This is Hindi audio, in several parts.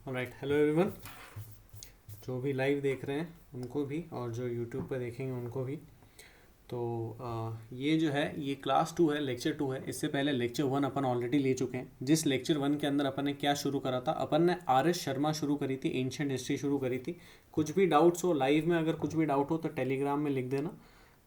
Alright, hello everyone. जो भी लाइव देख रहे हैं उनको भी और जो यूट्यूब पर देखेंगे उनको भी। तो ये जो है ये क्लास 2 है, लेक्चर 2 है। इससे पहले लेक्चर 1 अपन ऑलरेडी ले चुके हैं। जिस लेक्चर 1 के अंदर अपन ने क्या शुरू करा था, अपन ने आर एस शर्मा शुरू करी थी, एंशिएंट हिस्ट्री शुरू करी थी। कुछ भी डाउट्स हो लाइव में, अगर कुछ भी डाउट हो तो टेलीग्राम में लिख देना,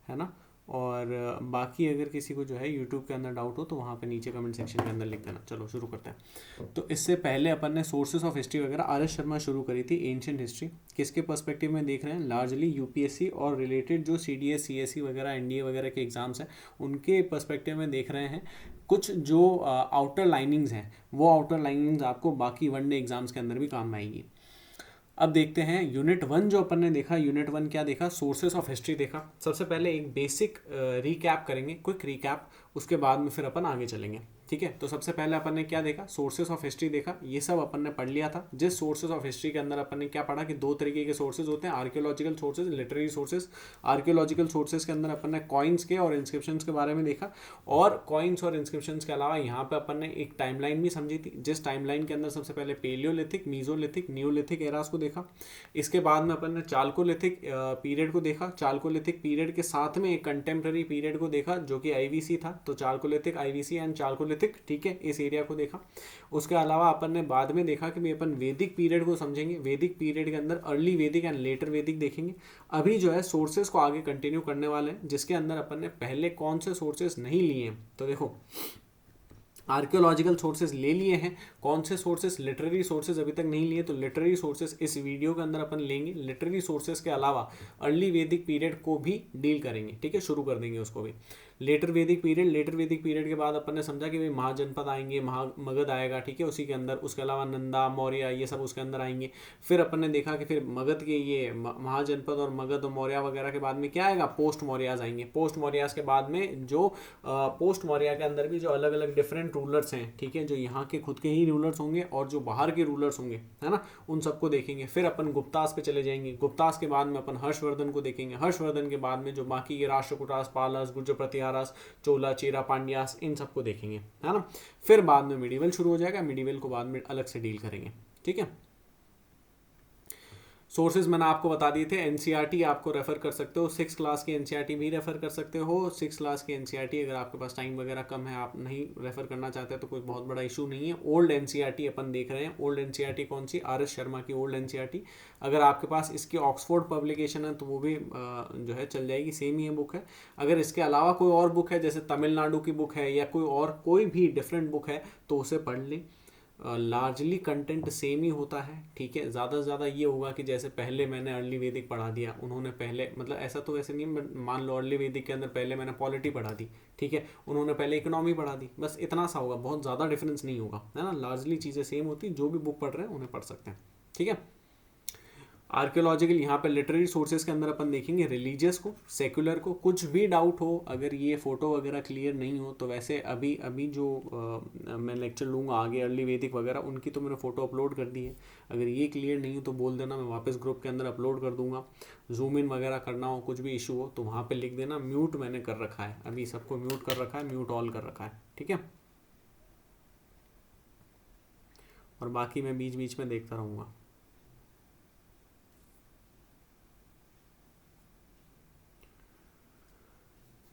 है ना। और बाकी अगर किसी को जो है यूट्यूब के अंदर डाउट हो तो वहाँ पे नीचे कमेंट सेक्शन के अंदर लिख देना। चलो शुरू करते हैं। तो इससे पहले अपन ने सोर्सेस ऑफ हिस्ट्री वगैरह आर एस शर्मा शुरू करी थी। एंशिएंट हिस्ट्री किसके पर्सपेक्टिव में देख रहे हैं? लार्जली यूपीएससी और रिलेटेड जो C D S C S C वगैरह एनडीए वगैरह के एग्जाम्स हैं उनके पर्सपेक्टिव में देख रहे हैं। कुछ जो आउटर लाइनिंग्स हैं वो आउटर लाइनिंग्स आपको बाकी वनडे एग्जाम्स के अंदर भी काम आएगी। अब देखते हैं यूनिट 1 जो अपन ने देखा। यूनिट 1 क्या देखा? सोर्सेस ऑफ हिस्ट्री देखा। सबसे पहले एक बेसिक रिकैप करेंगे, क्विक रिकैप, उसके बाद में फिर अपन आगे चलेंगे। ठीक है, तो सबसे पहले अपन ने क्या देखा? सोर्सेस ऑफ हिस्ट्री देखा। ये सब अपन ने पढ़ लिया था। जिस सोर्सेस ऑफ हिस्ट्री के अंदर अपन ने क्या पढ़ा कि दो तरीके के सोर्सेज होते हैं, archaeological sources, literary sources. Archaeological sources के अंदर अपन ने कॉइन्स के और इंस्क्रिप्शंस के बारे में देखा। और कॉइन्स और इंस्क्रिप्शंस के अलावा यहाँ पे अपन ने एक टाइमलाइन भी समझी थी, जिस टाइमलाइन के अंदर सबसे पहले पेलियोलिथिक, मीजोलिथिक, नियोलिथिक एरास को देखा। इसके बाद में अपन ने चाल्कोलिथिक पीरियड को देखा। चाल्कोलिथिक पीरियड के साथ में एक कंटेम्प्रेरी पीरियड को देखा जो कि आईवीसी था। तो चाल्कोलिथिक, आईवीसी एंड चाल्कोलिथिक, ठीक है, इस एरिया को देखा। उसके अलावा अपन ने बाद में देखा कि भाई अपन वैदिक पीरियड को समझेंगे। वैदिक पीरियड के अंदर अर्ली वैदिक एंड लेटर वैदिक देखेंगे। अभी जो है सोर्सेज को आगे कंटिन्यू करने वाले हैं, जिसके अंदर अपन ने पहले कौन से सोर्सेज नहीं लिए हैं। तो देखो, आर्कियोलॉजिकल सोर्सेज ले लिए हैं। कौन से सोर्सेज? लिटरेरी सोर्सेज अभी तक नहीं लिए, तो लिटरेरी सोर्सेज इस वीडियो के अंदर अपन लेंगे। लिटरेरी सोर्सेज के अलावा अर्ली वैदिक पीरियड को भी डील करेंगे। ठीक है, शुरू कर देंगे उसको भी। लेटर वैदिक पीरियड, लेटर वैदिक पीरियड के बाद अपन ने समझा कि भाई महाजनपद आएंगे, मगध आएगा, ठीक है, उसी के अंदर। उसके अलावा नंदा, मौर्य, ये सब उसके अंदर आएंगे। फिर अपन ने देखा कि फिर मगध के ये महाजनपद और मगध और मौर्य वगैरह के बाद में क्या आएगा? पोस्ट मौर्याज आएंगे। पोस्ट मौर्याज के बाद में जो पोस्ट मौर्य के अंदर भी जो अलग अलग डिफरेंट रूलर्स हैं, ठीक है, जो यहाँ के खुद के ही रूलर्स होंगे और जो बाहर के रूलर्स होंगे, है ना, उन सबको देखेंगे। फिर अपन गुप्तास पे चले जाएंगे। गुप्तास के बाद में अपन हर्षवर्धन को देखेंगे। हर्षवर्धन के बाद में जो बाकी के राष्ट्रकूटास, पालास, गुर्जर प्रतिहारास, चोला, चेरा, पांड्यास, इन सबको देखेंगे, है ना। फिर बाद में मिडिवल शुरू हो जाएगा। मिडिवल को बाद में अलग से डील करेंगे। ठीक है, सोर्सेज मैंने आपको बता दिए थे। एनसीईआरटी आपको रेफर कर सकते हो, 6 क्लास की एनसीईआरटी भी रेफर कर सकते हो। 6 क्लास की एनसीईआरटी अगर आपके पास टाइम वगैरह कम है, आप नहीं रेफर करना चाहते तो कोई बहुत बड़ा इशू नहीं है। ओल्ड एनसीईआरटी अपन देख रहे हैं। ओल्ड एनसीईआरटी कौन सी? आर एस शर्मा की ओल्ड एनसीईआरटी। अगर आपके पास इसकी ऑक्सफोर्ड पब्लिकेशन है तो वो भी जो है चल जाएगी, सेम ही बुक है। अगर इसके अलावा कोई और बुक है, जैसे तमिलनाडु की बुक है या कोई और कोई भी डिफरेंट बुक है, तो उसे पढ़ लें। लार्जली कंटेंट सेम ही होता है। ठीक है, ज़्यादा से ज़्यादा ये होगा कि जैसे पहले मैंने अर्ली वैदिक पढ़ा दिया, उन्होंने पहले, मतलब ऐसा तो वैसे नहीं, बट मान लो अर्ली वैदिक के अंदर पहले मैंने पॉलिटी पढ़ा दी, ठीक है, उन्होंने पहले इकोनॉमी पढ़ा दी, बस इतना सा होगा, बहुत ज़्यादा डिफरेंस नहीं होगा, है ना। लार्जली चीज़ें सेम होती, जो भी बुक पढ़ रहे हैं उन्हें पढ़ सकते हैं। ठीक है, आर्कियोलॉजिकल यहाँ पे लिटरेरी सोर्सेज के अंदर अपन देखेंगे रिलीजियस को, सेकुलर को। कुछ भी डाउट हो, अगर ये फोटो वगैरह क्लियर नहीं हो तो वैसे अभी अभी जो मैं लेक्चर लूँगा आगे अर्ली वैदिक वगैरह, उनकी तो मैंने फ़ोटो अपलोड कर दी है। अगर ये क्लियर नहीं हो तो बोल देना, मैं वापस ग्रुप के अंदर अपलोड कर दूंगा। जूम इन वगैरह करना हो, कुछ भी इशू हो तो वहाँ पर लिख देना। म्यूट मैंने कर रखा है, अभी सबको म्यूट कर रखा है, म्यूट ऑल कर रखा है। ठीक है, और बाकी मैं बीच बीच में देखता रहूँगा।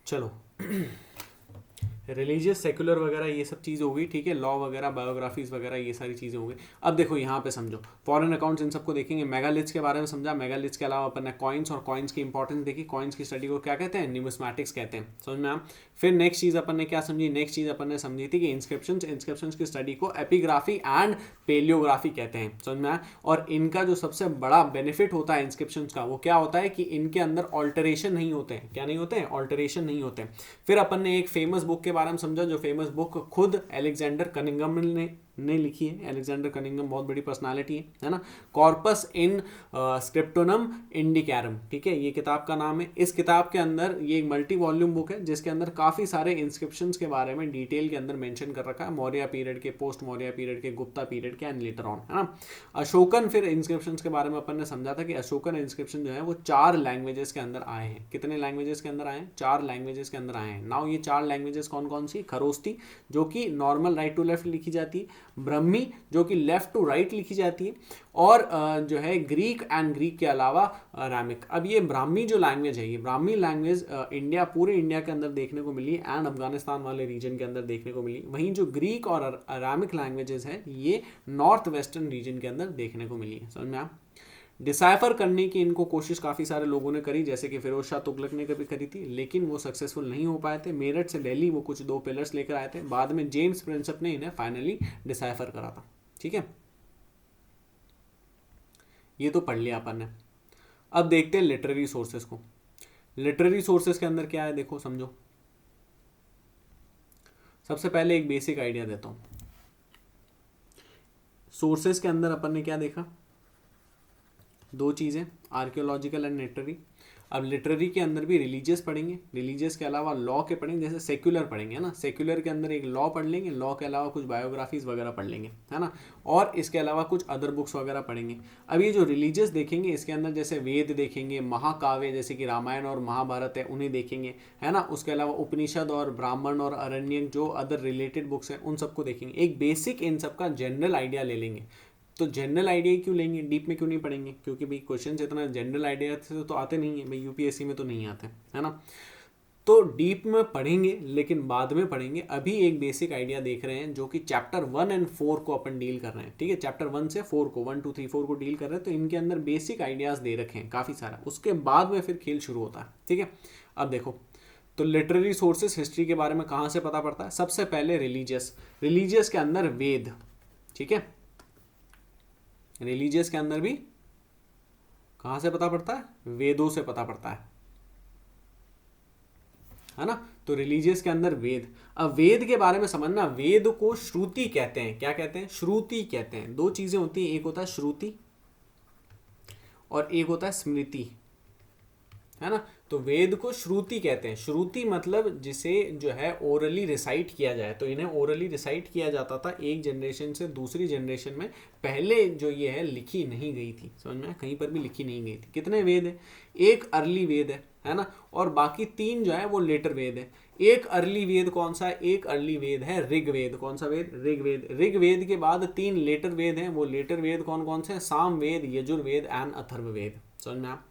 चलो, रिलीजियस, सेकुलर वगैरह ये सब चीज़ हो गई। ठीक है, लॉ वगैरह, बायोग्राफीज वगैरह, ये सारी चीज़ें हो गई। अब देखो यहाँ पे समझो, फॉरेन अकाउंट्स, इन सबको देखेंगे। मेगालिथ्स के बारे में समझा। मेगालिथ्स के अलावा अपन ने कॉइन्स और कॉइन्स की इंपॉर्टेंस देखी। कॉइन्स की स्टडी को क्या कहते हैं? न्यूमिस्मैटिक्स कहते हैं। समझ में आया? फिर नेक्स्ट चीज़ अपन ने क्या समझी? नेक्स्ट चीज़ अपन ने समझी थी कि इंस्क्रिप्शंस, इंस्क्रिप्शंस की स्टडी को एपिग्राफी एंड पेलियोग्राफी कहते हैं। समझ में आया? और इनका जो सबसे बड़ा बेनिफिट होता है इंस्क्रिप्शंस का, वो क्या होता है कि इनके अंदर ऑल्टरेशन नहीं होते हैं। क्या नहीं होते हैं? ऑल्टरेशन नहीं होते हैं। फिर अपन ने एक फेमस बुक के बारे में समझा, जो फेमस बुक खुद अलेक्जेंडर कनिंघम ने लिखी है। अलेक्जेंडर कनिंघम बहुत बड़ी पर्सनालिटी है ना। कॉर्पस इन स्क्रिप्टोनम इंडिकैरम, ठीक है, ये किताब का नाम है। इस किताब के अंदर ये एक मल्टी वॉल्यूम बुक है, जिसके अंदर काफ़ी सारे इंस्क्रिप्शंस के बारे में डिटेल के अंदर मेंशन कर रखा है। मौर्य पीरियड के, पोस्ट मौर्य पीरियड के, गुप्ता पीरियड के एंड लेटर ऑन, है ना। अशोकन, फिर इंस्क्रिप्शंस के बारे में अपन ने समझा था कि अशोकन इंस्क्रिप्शन जो है वो 4 लैंग्वेजेस के अंदर आए हैं। कितने लैंग्वेजेस के अंदर आए हैं? 4 लैंग्वेजेस के अंदर आए हैं। नाउ ये 4 लैंग्वेजेस कौन कौन सी? खरोस्ती, जो कि नॉर्मल राइट टू लेफ्ट लिखी जाती है। ब्रह्मी जो कि लेफ्ट टू राइट लिखी जाती है, और जो है ग्रीक एंड ग्रीक के अलावा अरामिक। अब ये ब्राह्मी जो लैंग्वेज है, ये ब्राह्मी लैंग्वेज इंडिया, पूरे इंडिया के अंदर देखने को मिली एंड अफगानिस्तान वाले रीजन के अंदर देखने को मिली। वहीं जो ग्रीक और अरामिक लैंग्वेजेस हैं ये नॉर्थ वेस्टर्न रीजन के अंदर देखने को मिली है। समझ में आप? डिसाइफर करने की इनको कोशिश काफ़ी सारे लोगों ने करी, जैसे कि फिरोज शाह तुगलक ने कभी करी थी, लेकिन वो सक्सेसफुल नहीं हो पाए थे। मेरठ से दिल्ली वो कुछ 2 पिलर्स लेकर आए थे, बाद में जेम्स प्रिंसेप ने इन्हें फाइनली डिसाइफर करा था। ठीक है, ये तो पढ़ लिया अपन ने। अब देखते हैं लिटरेरी सोर्सेस को। लिटरेरी सोर्सेस के अंदर क्या है देखो, समझो। सबसे पहले एक बेसिक आइडिया देता हूँ। सोर्सेस के अंदर अपन ने क्या देखा, 2 चीज़ें, आर्कियोलॉजिकल एंड लिटरेरी। अब लिटरेरी के अंदर भी रिलीजियस पढ़ेंगे, रिलीजियस के अलावा लॉ के पढ़ेंगे, जैसे सेक्युलर पढ़ेंगे है ना, सेक्युलर के अंदर एक लॉ पढ़ लेंगे, लॉ के अलावा कुछ बायोग्राफीज वगैरह पढ़ लेंगे है ना, और इसके अलावा कुछ अदर बुक्स वगैरह पढ़ेंगे। अब ये जो रिलीजियस देखेंगे, इसके अंदर जैसे वेद देखेंगे, महाकाव्य जैसे कि रामायण और महाभारत है उन्हें देखेंगे है ना, उसके अलावा उपनिषद और ब्राह्मण और अरण्यक जो अदर रिलेटेड बुक्स हैं उन सबको देखेंगे। एक बेसिक इन सबका जनरल आइडिया ले लेंगे। तो जनरल आइडिया क्यों लेंगे, डीप में क्यों नहीं पढ़ेंगे, क्योंकि भाई क्वेश्चन इतना जनरल आइडिया से तो आते नहीं है भाई, यूपीएससी में तो नहीं आते है ना। तो डीप में पढ़ेंगे लेकिन बाद में पढ़ेंगे। अभी एक बेसिक आइडिया देख रहे हैं जो कि चैप्टर 1 और 4 को अपन डील कर रहे हैं। ठीक है, चैप्टर 1 से 4 को 1 2 3 4 को डील कर रहे हैं, तो इनके अंदर बेसिक आइडियाज दे रखे हैं काफ़ी सारा, उसके बाद में फिर खेल शुरू होता है। ठीक है, अब देखो, तो लिटरेरी सोर्सेस हिस्ट्री के बारे में कहाँ से पता पड़ता है, सबसे पहले रिलीजियस, रिलीजियस के अंदर वेद। ठीक है, रिलीजियस के अंदर भी कहां से पता पड़ता है, वेदों से पता पड़ता है ना। तो रिलीजियस के अंदर वेद। अब वेद के बारे में समझना, वेद को श्रुति कहते हैं। क्या कहते हैं, श्रुति कहते हैं। 2 चीजें होती हैं, एक होता है श्रुति और एक होता है स्मृति है ना। तो वेद को श्रुति कहते हैं। श्रुति मतलब जिसे जो है ओरली रिसाइट किया जाए, तो इन्हें ओरली रिसाइट किया जाता था एक जनरेशन से दूसरी जनरेशन में। पहले जो ये है लिखी नहीं गई थी, समझ में, कहीं पर भी लिखी नहीं गई थी। कितने वेद है, एक अर्ली वेद है ना, और बाकी 3 जो है वो लेटर वेद है। एक अर्ली वेद कौन सा है, एक अर्ली वेद है ऋग्वेद। कौन सा वेद, ऋग्वेद। ऋग्वेद के बाद 3 लेटर वेद हैं। वो लेटर वेद कौन कौन से हैं, सामवेद, यजुर्वेद एंड अथर्ववेद। समझ में आप।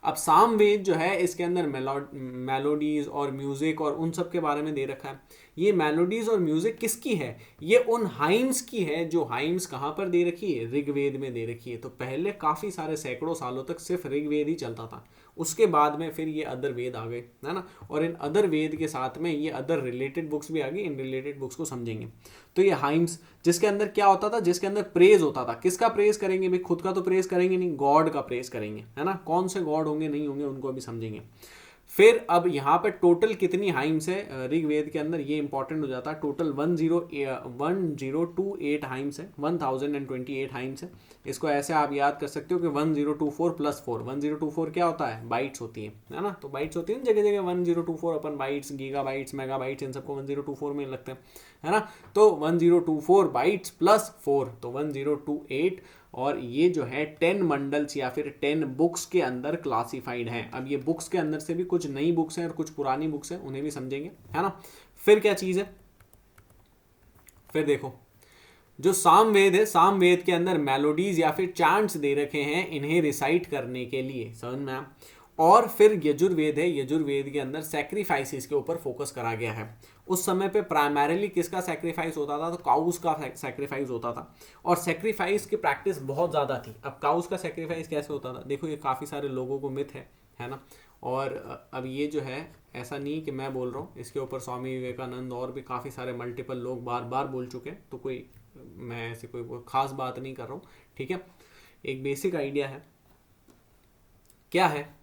अब सामवेद जो है इसके अंदर मेलोडीज और म्यूजिक और उन सब के बारे में दे रखा है। ये मेलोडीज और म्यूजिक किसकी है, ये उन हाइम्स की है, जो हाइम्स कहाँ पर दे रखी है, ऋग्वेद में दे रखी है। तो पहले काफी सारे सैकड़ों सालों तक सिर्फ ऋग्वेद ही चलता था, उसके बाद में फिर ये अदर वेद आ गए है ना, और इन अदर वेद के साथ में ये अदर रिलेटेड बुक्स भी आ गई। इन रिलेटेड बुक्स को समझेंगे। तो ये हाइम्स, जिसके अंदर क्या होता था, जिसके अंदर प्रेज होता था। किसका प्रेज करेंगे भाई, खुद का तो प्रेज करेंगे नहीं, गॉड का प्रेज करेंगे है ना। कौन से गॉड होंगे नहीं होंगे उनको अभी समझेंगे। फिर अब यहाँ पे टोटल कितनी हाइम्स है ऋग्वेद के अंदर, ये इंपॉर्टेंट हो जाता है। टोटल 1028 हाइम्स है, 1028 हाइम्स है। इसको ऐसे आप याद कर सकते हो कि 1024 + 4। 1024 क्या होता है, बाइट्स होती है ना। तो बाइट्स होती है जगह जगह 1024 अपन bytes, gigabytes, megabytes, इन सबको 1024 में लगते हैं है ना। तो 1024 बाइट्स + 4 तो 1028, और ये जो है 10 मंडल्स या फिर 10 बुक्स के अंदर क्लासिफाइड हैं। अब ये बुक्स के अंदर से भी कुछ नई बुक्स हैं और कुछ पुरानी बुक्स हैं, उन्हें भी समझेंगे है ना। फिर क्या चीज़ है, फिर देखो जो सामवेद है, सामवेद के अंदर मेलोडीज या फिर चांट्स दे रखे हैं इन्हें रिसाइट करने के लिए, समझ में। और फिर यजुर्वेद है, यजुर्वेद के अंदर सैक्रिफाइसेस के ऊपर फोकस करा गया है। उस समय पे प्राइमरीली किसका सैक्रिफाइस होता था, तो काउस का सैक्रिफाइस होता था, और सैक्रिफाइस की प्रैक्टिस बहुत ज़्यादा थी। अब काउस का सैक्रिफाइस कैसे होता था, देखो ये काफ़ी सारे लोगों को मिथ है ना। और अब ये जो है ऐसा नहीं कि मैं बोल रहा हूँ, इसके ऊपर स्वामी विवेकानंद और भी काफ़ी सारे मल्टीपल लोग बार बार बोल चुके हैं, तो कोई मैं ऐसे कोई खास बात नहीं कर रहा हूँ। ठीक है, एक बेसिक आइडिया है, क्या है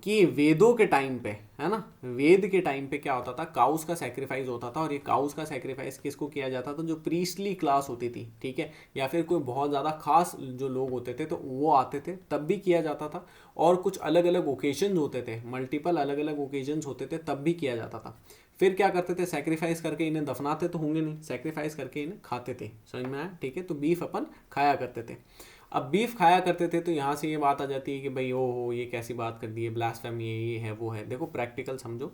कि वेदों के टाइम पे है ना, वेद के टाइम पे क्या होता था, काउस का सैक्रिफाइस होता था। और ये काउस का सैक्रिफाइस किसको किया जाता था, जो प्रीस्टली क्लास होती थी, ठीक है, या फिर कोई बहुत ज़्यादा खास जो लोग होते थे तो वो आते थे, तब भी किया जाता था। और कुछ अलग अलग ओकेजन होते थे, मल्टीपल अलग अलग ओकेजन होते थे, तब भी किया जाता था। फिर क्या करते थे, सैक्रिफाइस करके इन्हें दफनाते तो होंगे नहीं, सैक्रिफाइस करके इन्हें खाते थे, समझ में आया। ठीक है, तो बीफ अपन खाया करते थे। अब बीफ खाया करते थे तो यहाँ से ये बात आ जाती है कि भाई ओ ये कैसी बात कर दी है, ब्लास्फेमी है, ये है वो है। देखो प्रैक्टिकल समझो,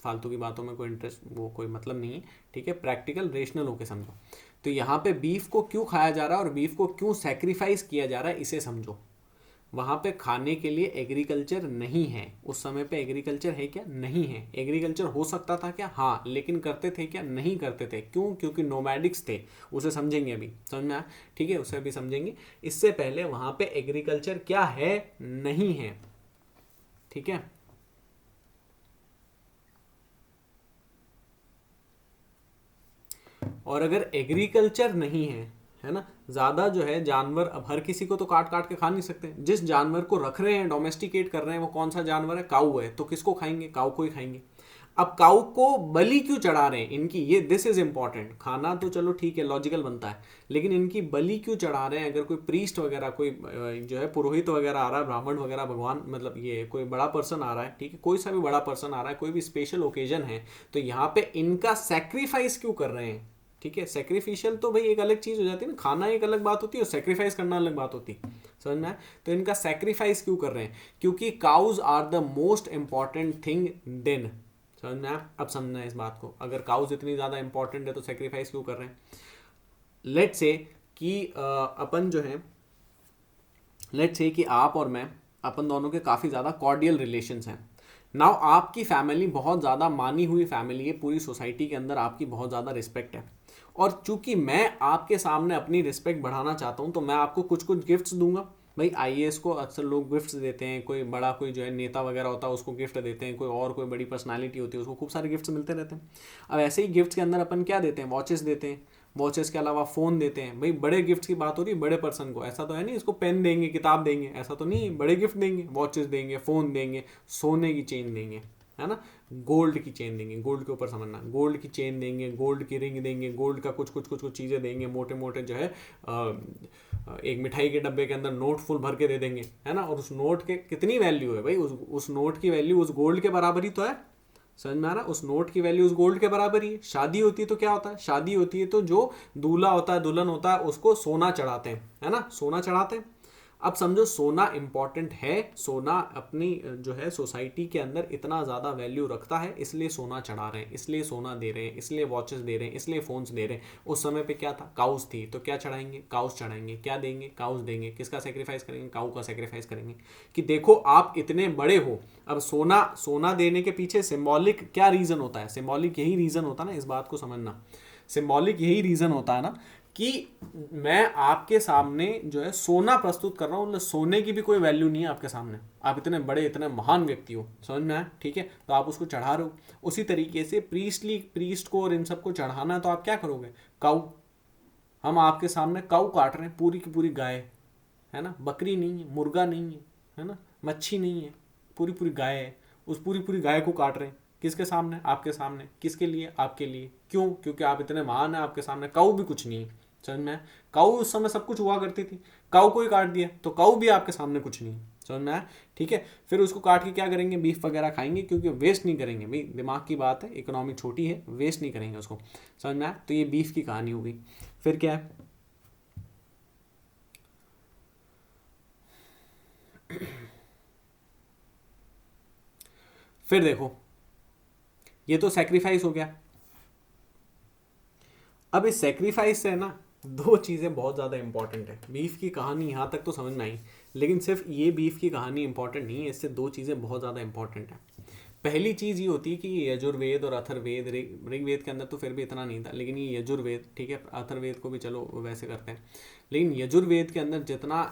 फालतू की बातों में कोई इंटरेस्ट वो कोई मतलब नहीं है। ठीक है, प्रैक्टिकल रेशनल होके समझो। तो यहाँ पे बीफ को क्यों खाया जा रहा है और बीफ को क्यों सेक्रीफाइस किया जा रहा है इसे समझो। वहाँ पे खाने के लिए एग्रीकल्चर नहीं है, उस समय पे एग्रीकल्चर है क्या? नहीं है। एग्रीकल्चर हो सकता था क्या? हाँ, लेकिन करते थे क्या? नहीं करते थे। क्यों? क्योंकि नोमैडिक्स थे। उसे समझेंगे अभी, समझ में आया? ठीक है, उसे अभी समझेंगे। इससे पहले वहाँ पे एग्रीकल्चर क्या है? नहीं है। ठीक है, और अगर एग्रीकल्चर नहीं है ना, ज्यादा जो है जानवर, अब हर किसी को तो काट काट के खा नहीं सकते। जिस जानवर को रख रहे हैं, डोमेस्टिकेट कर रहे हैं, वो कौन सा जानवर है? काऊ है। तो किसको खाएंगे? काऊ को ही खाएंगे। अब काऊ को बलि क्यों चढ़ा रहे हैं? इनकी ये दिस इज इंपॉर्टेंट। खाना तो चलो ठीक है, लॉजिकल बनता है, लेकिन इनकी बलि क्यों चढ़ा रहे हैं? अगर कोई प्रीस्ट वगैरह, कोई जो है पुरोहित वगैरह आ रहा है, ब्राह्मण वगैरह, भगवान मतलब ये कोई बड़ा पर्सन आ रहा है, ठीक है, कोई सा भी बड़ा पर्सन आ रहा है, कोई भी स्पेशल ओकेजन है, तो यहाँ पे इनका सेक्रीफाइस क्यों कर रहे हैं? ठीक है, सेक्रीफिशियल तो भाई एक अलग चीज हो जाती है ना, खाना एक अलग बात होती है और सेक्रीफाइस करना अलग बात होती है, समझ में आया? तो इनका सेक्रीफाइस क्यों कर रहे हैं? क्योंकि cause are the most important thing then. समझ में आया? अब समझना है इस बात को। अगर काउज इतनी ज्यादा इंपॉर्टेंट है तो सेक्रीफाइस क्यों कर रहे हैं? लेट्स से कि अपन जो है, लेट्स से कि आप और मैं, अपन दोनों के काफ़ी ज़्यादा कॉर्डियल रिलेशंस हैं। नाउ आपकी फैमिली बहुत ज़्यादा मानी हुई फैमिली है, पूरी सोसाइटी के अंदर आपकी बहुत ज़्यादा रिस्पेक्ट है, और चूंकि मैं आपके सामने अपनी रिस्पेक्ट बढ़ाना चाहता हूँ तो मैं आपको कुछ कुछ गिफ्ट्स दूंगा। भाई आईएएस को अक्सर लोग गिफ्ट्स देते हैं, कोई बड़ा कोई जो है नेता वगैरह होता है उसको गिफ्ट देते हैं, कोई और कोई बड़ी पर्सनालिटी होती है उसको खूब सारे गिफ्ट्स मिलते रहते हैं। अब ऐसे ही गिफ्ट्स के अंदर अपन क्या देते हैं? वॉचेस देते हैं, वॉचेस के अलावा फ़ोन देते हैं। भाई बड़े गिफ्ट्स की बात हो रही है बड़े पर्सन को, ऐसा तो है नहीं इसको पेन देंगे, किताब देंगे, ऐसा तो नहीं है। बड़े गिफ्ट देंगे, वॉचेस देंगे, फ़ोन देंगे, सोने की चेन देंगे, है ना, गोल्ड की चेन देंगे, गोल्ड के ऊपर समझना, गोल्ड की चेन देंगे, गोल्ड की रिंग देंगे, गोल्ड का कुछ कुछ कुछ कुछ चीज़ें देंगे, मोटे मोटे जो है एक मिठाई के डब्बे के अंदर नोट फुल भर के दे देंगे, है ना। और उस नोट के कितनी वैल्यू है भाई? उस नोट की वैल्यू उस गोल्ड के बराबर ही तो है, समझ में आ रहा? उस नोट की वैल्यू उस गोल्ड के बराबर ही है। शादी होती है तो क्या होता है? शादी होती है तो जो दूल्हा होता है, दुल्हन होता है, उसको सोना चढ़ाते हैं, है ना, सोना चढ़ाते हैं। अब समझो सोना इंपॉर्टेंट है, सोना अपनी जो है सोसाइटी के अंदर इतना ज़्यादा वैल्यू रखता है, इसलिए सोना चढ़ा रहे हैं, इसलिए सोना दे रहे हैं, इसलिए वॉचेस दे रहे हैं, इसलिए फोन्स दे रहे हैं। उस समय पे क्या था? काउस थी, तो क्या चढ़ाएंगे? काउस चढ़ाएंगे। क्या देंगे? काउस देंगे। किसका सेक्रीफाइस करेंगे? काउ का सेक्रीफाइस करेंगे कि देखो आप इतने बड़े हो। अब सोना, सोना देने के पीछे सिंबॉलिक क्या रीज़न होता है? सिंबॉलिक यही रीज़न होता है ना, इस बात को समझना। सिंबॉलिक यही रीज़न होता है ना कि मैं आपके सामने जो है सोना प्रस्तुत कर रहा हूँ, मतलब सोने की भी कोई वैल्यू नहीं है आपके सामने, आप इतने बड़े इतने महान व्यक्ति हो, समझ में आया? ठीक है, तो आप उसको चढ़ा रहे हो। उसी तरीके से प्रीस्ट को और इन सबको चढ़ाना है तो आप क्या करोगे? काऊ। हम आपके सामने काऊ काट रहे हैं, पूरी की पूरी गाय, है ना, बकरी नहीं है, मुर्गा नहीं है ना, मच्छी नहीं है, पूरी पूरी गाय है। उस पूरी पूरी गाय को काट रहे हैं, किसके सामने? आपके सामने। किसके लिए? आपके लिए। क्यों? क्योंकि आप इतने महान हैं, आपके सामने काऊ भी कुछ नहीं है, समझ में? काऊ उस समय सब कुछ हुआ करती थी, काऊ को ही काट दिया तो काऊ भी आपके सामने कुछ नहीं, समझ में आया? ठीक है, फिर उसको काट के क्या करेंगे? बीफ वगैरह खाएंगे, क्योंकि वेस्ट नहीं करेंगे भाई, दिमाग की बात है, इकोनॉमी छोटी है, वेस्ट नहीं करेंगे उसको, समझ में आया? तो ये बीफ की कहानी होगी। फिर क्या है? फिर देखो, ये तो सेक्रीफाइस हो गया। अब इस सेक्रीफाइस से ना दो चीज़ें बहुत ज़्यादा इंपॉर्टेंट है। बीफ की कहानी यहाँ तक तो समझ में आई, लेकिन सिर्फ ये बीफ की कहानी इंपॉर्टेंट नहीं है, इससे दो चीज़ें बहुत ज़्यादा इंपॉर्टेंट है। पहली चीज़ ये होती है कि यजुर्वेद और अथर्वेद, ऋग्वेद के अंदर तो फिर भी इतना नहीं था, लेकिन ये यजुर्वेद, ठीक है, अथर्वेद को भी चलो वैसे करते हैं, लेकिन यजुर्वेद के अंदर जितना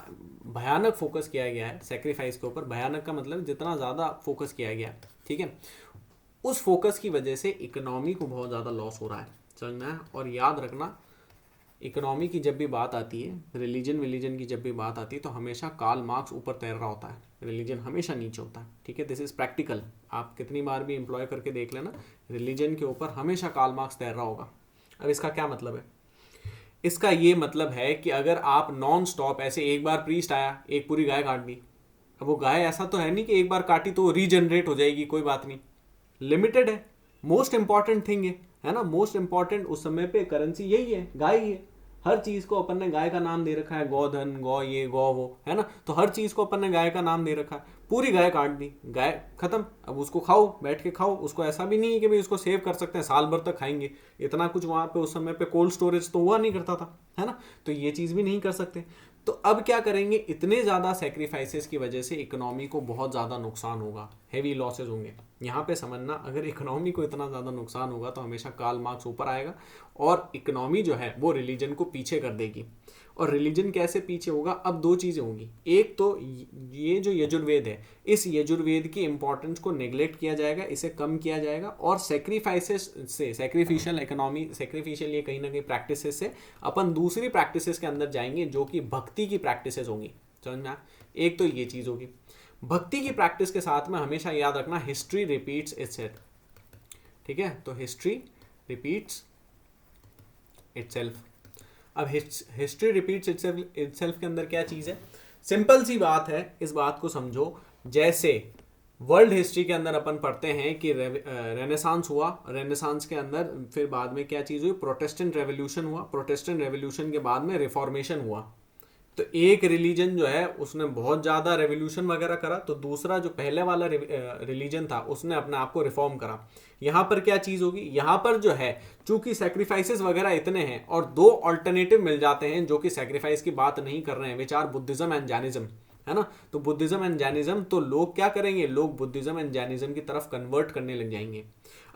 भयानक फोकस किया गया है सेक्रीफाइस के ऊपर, भयानक का मतलब जितना ज़्यादा फोकस किया गया है, ठीक है, उस फोकस की वजह से इकोनॉमी को बहुत ज़्यादा लॉस हो रहा है, समझना है? और याद रखना, इकोनॉमी की जब भी बात आती है, रिलीजन की जब भी बात आती है, तो हमेशा कार्ल मार्क्स ऊपर तैर रहा होता है, रिलीजन हमेशा नीचे होता है, ठीक है, दिस इज़ प्रैक्टिकल। आप कितनी बार भी एम्प्लॉय करके देख लेना, रिलीजन के ऊपर हमेशा कार्ल मार्क्स तैर रहा होगा। अब इसका क्या मतलब है? इसका ये मतलब है कि अगर आप नॉन स्टॉप ऐसे, एक बार प्रीस्ट आया, एक पूरी गाय काट दी, अब वो गाय ऐसा तो है नहीं कि एक बार काटी तो रीजनरेट हो जाएगी, कोई बात नहीं, लिमिटेड है। मोस्ट इंपॉर्टेंट थिंग है ना, मोस्ट इंपॉर्टेंट उस समय पे करेंसी यही है, गाय ही है, हर चीज को अपन ने गाय का नाम दे रखा है, गौधन, गौ ये गौ वो, है ना। तो हर चीज को अपन ने गाय का नाम दे रखा है, पूरी गाय काट दी, गाय खत्म। अब उसको खाओ, बैठ के खाओ उसको। ऐसा भी नहीं है कि भाई उसको सेव कर सकते हैं, साल भर तक खाएंगे, इतना कुछ वहां पे उस समय पे कोल्ड स्टोरेज तो हुआ नहीं करता था, है ना। तो ये चीज भी नहीं कर सकते। तो अब क्या करेंगे, इतने ज़्यादा सेक्रीफाइसेस की वजह से इकोनॉमी को बहुत ज़्यादा नुकसान होगा, हैवी लॉसेस होंगे। यहाँ पे समझना, अगर इकोनॉमी को इतना ज़्यादा नुकसान होगा तो हमेशा कार्ल मार्क्स ऊपर आएगा और इकोनॉमी जो है वो रिलीजन को पीछे कर देगी। और रिलीजन कैसे पीछे होगा, अब दो चीज़ें होंगी। एक तो ये जो यजुर्वेद है, इस यजुर्वेद की इंपॉर्टेंस को नेग्लेक्ट किया जाएगा, इसे कम किया जाएगा, और सेक्रीफाइसेस से, सेक्रीफिशियल इकोनॉमी, सेक्रीफिशियल ये कहीं ना कहीं प्रैक्टिसेस से अपन दूसरी प्रैक्टिसेस के अंदर जाएंगे जो कि भक्ति की प्रैक्टिसेस होंगी। समझ में आया? एक तो ये चीज़ होगी। भक्ति की प्रैक्टिस के साथ में हमेशा याद रखना, हिस्ट्री रिपीट्स इटसेल्फ। ठीक है, तो हिस्ट्री रिपीट्स इटसेल्फ। अब हिस्ट्री रिपीट्स इटसेल्फ के अंदर क्या चीज़ है, सिंपल सी बात है, इस बात को समझो। जैसे वर्ल्ड हिस्ट्री के अंदर अपन पढ़ते हैं कि रेनेसांस हुआ, रेनेसांस के अंदर फिर बाद में क्या चीज़ हुई, प्रोटेस्टेंट रेवोल्यूशन हुआ, प्रोटेस्टेंट रेवोल्यूशन के बाद में रिफॉर्मेशन हुआ। तो एक रिलीजन जो है उसने बहुत ज़्यादा रेवोल्यूशन वगैरह करा, तो दूसरा जो पहले वाला रिलीजन था उसने अपने आप को रिफॉर्म करा। यहाँ पर क्या चीज़ होगी, यहाँ पर जो है चूंकि सेक्रीफाइसेस वगैरह इतने हैं और दो ऑल्टरनेटिव मिल जाते हैं जो कि सेक्रीफाइस की बात नहीं कर रहे हैं, which are Buddhism and Jainism, है ना। तो बुद्धिज्म एंड जैनिज्म, तो लोग क्या करेंगे, लोग बुद्धिज्म एंड जैनिज्म की तरफ कन्वर्ट करने लग जाएंगे।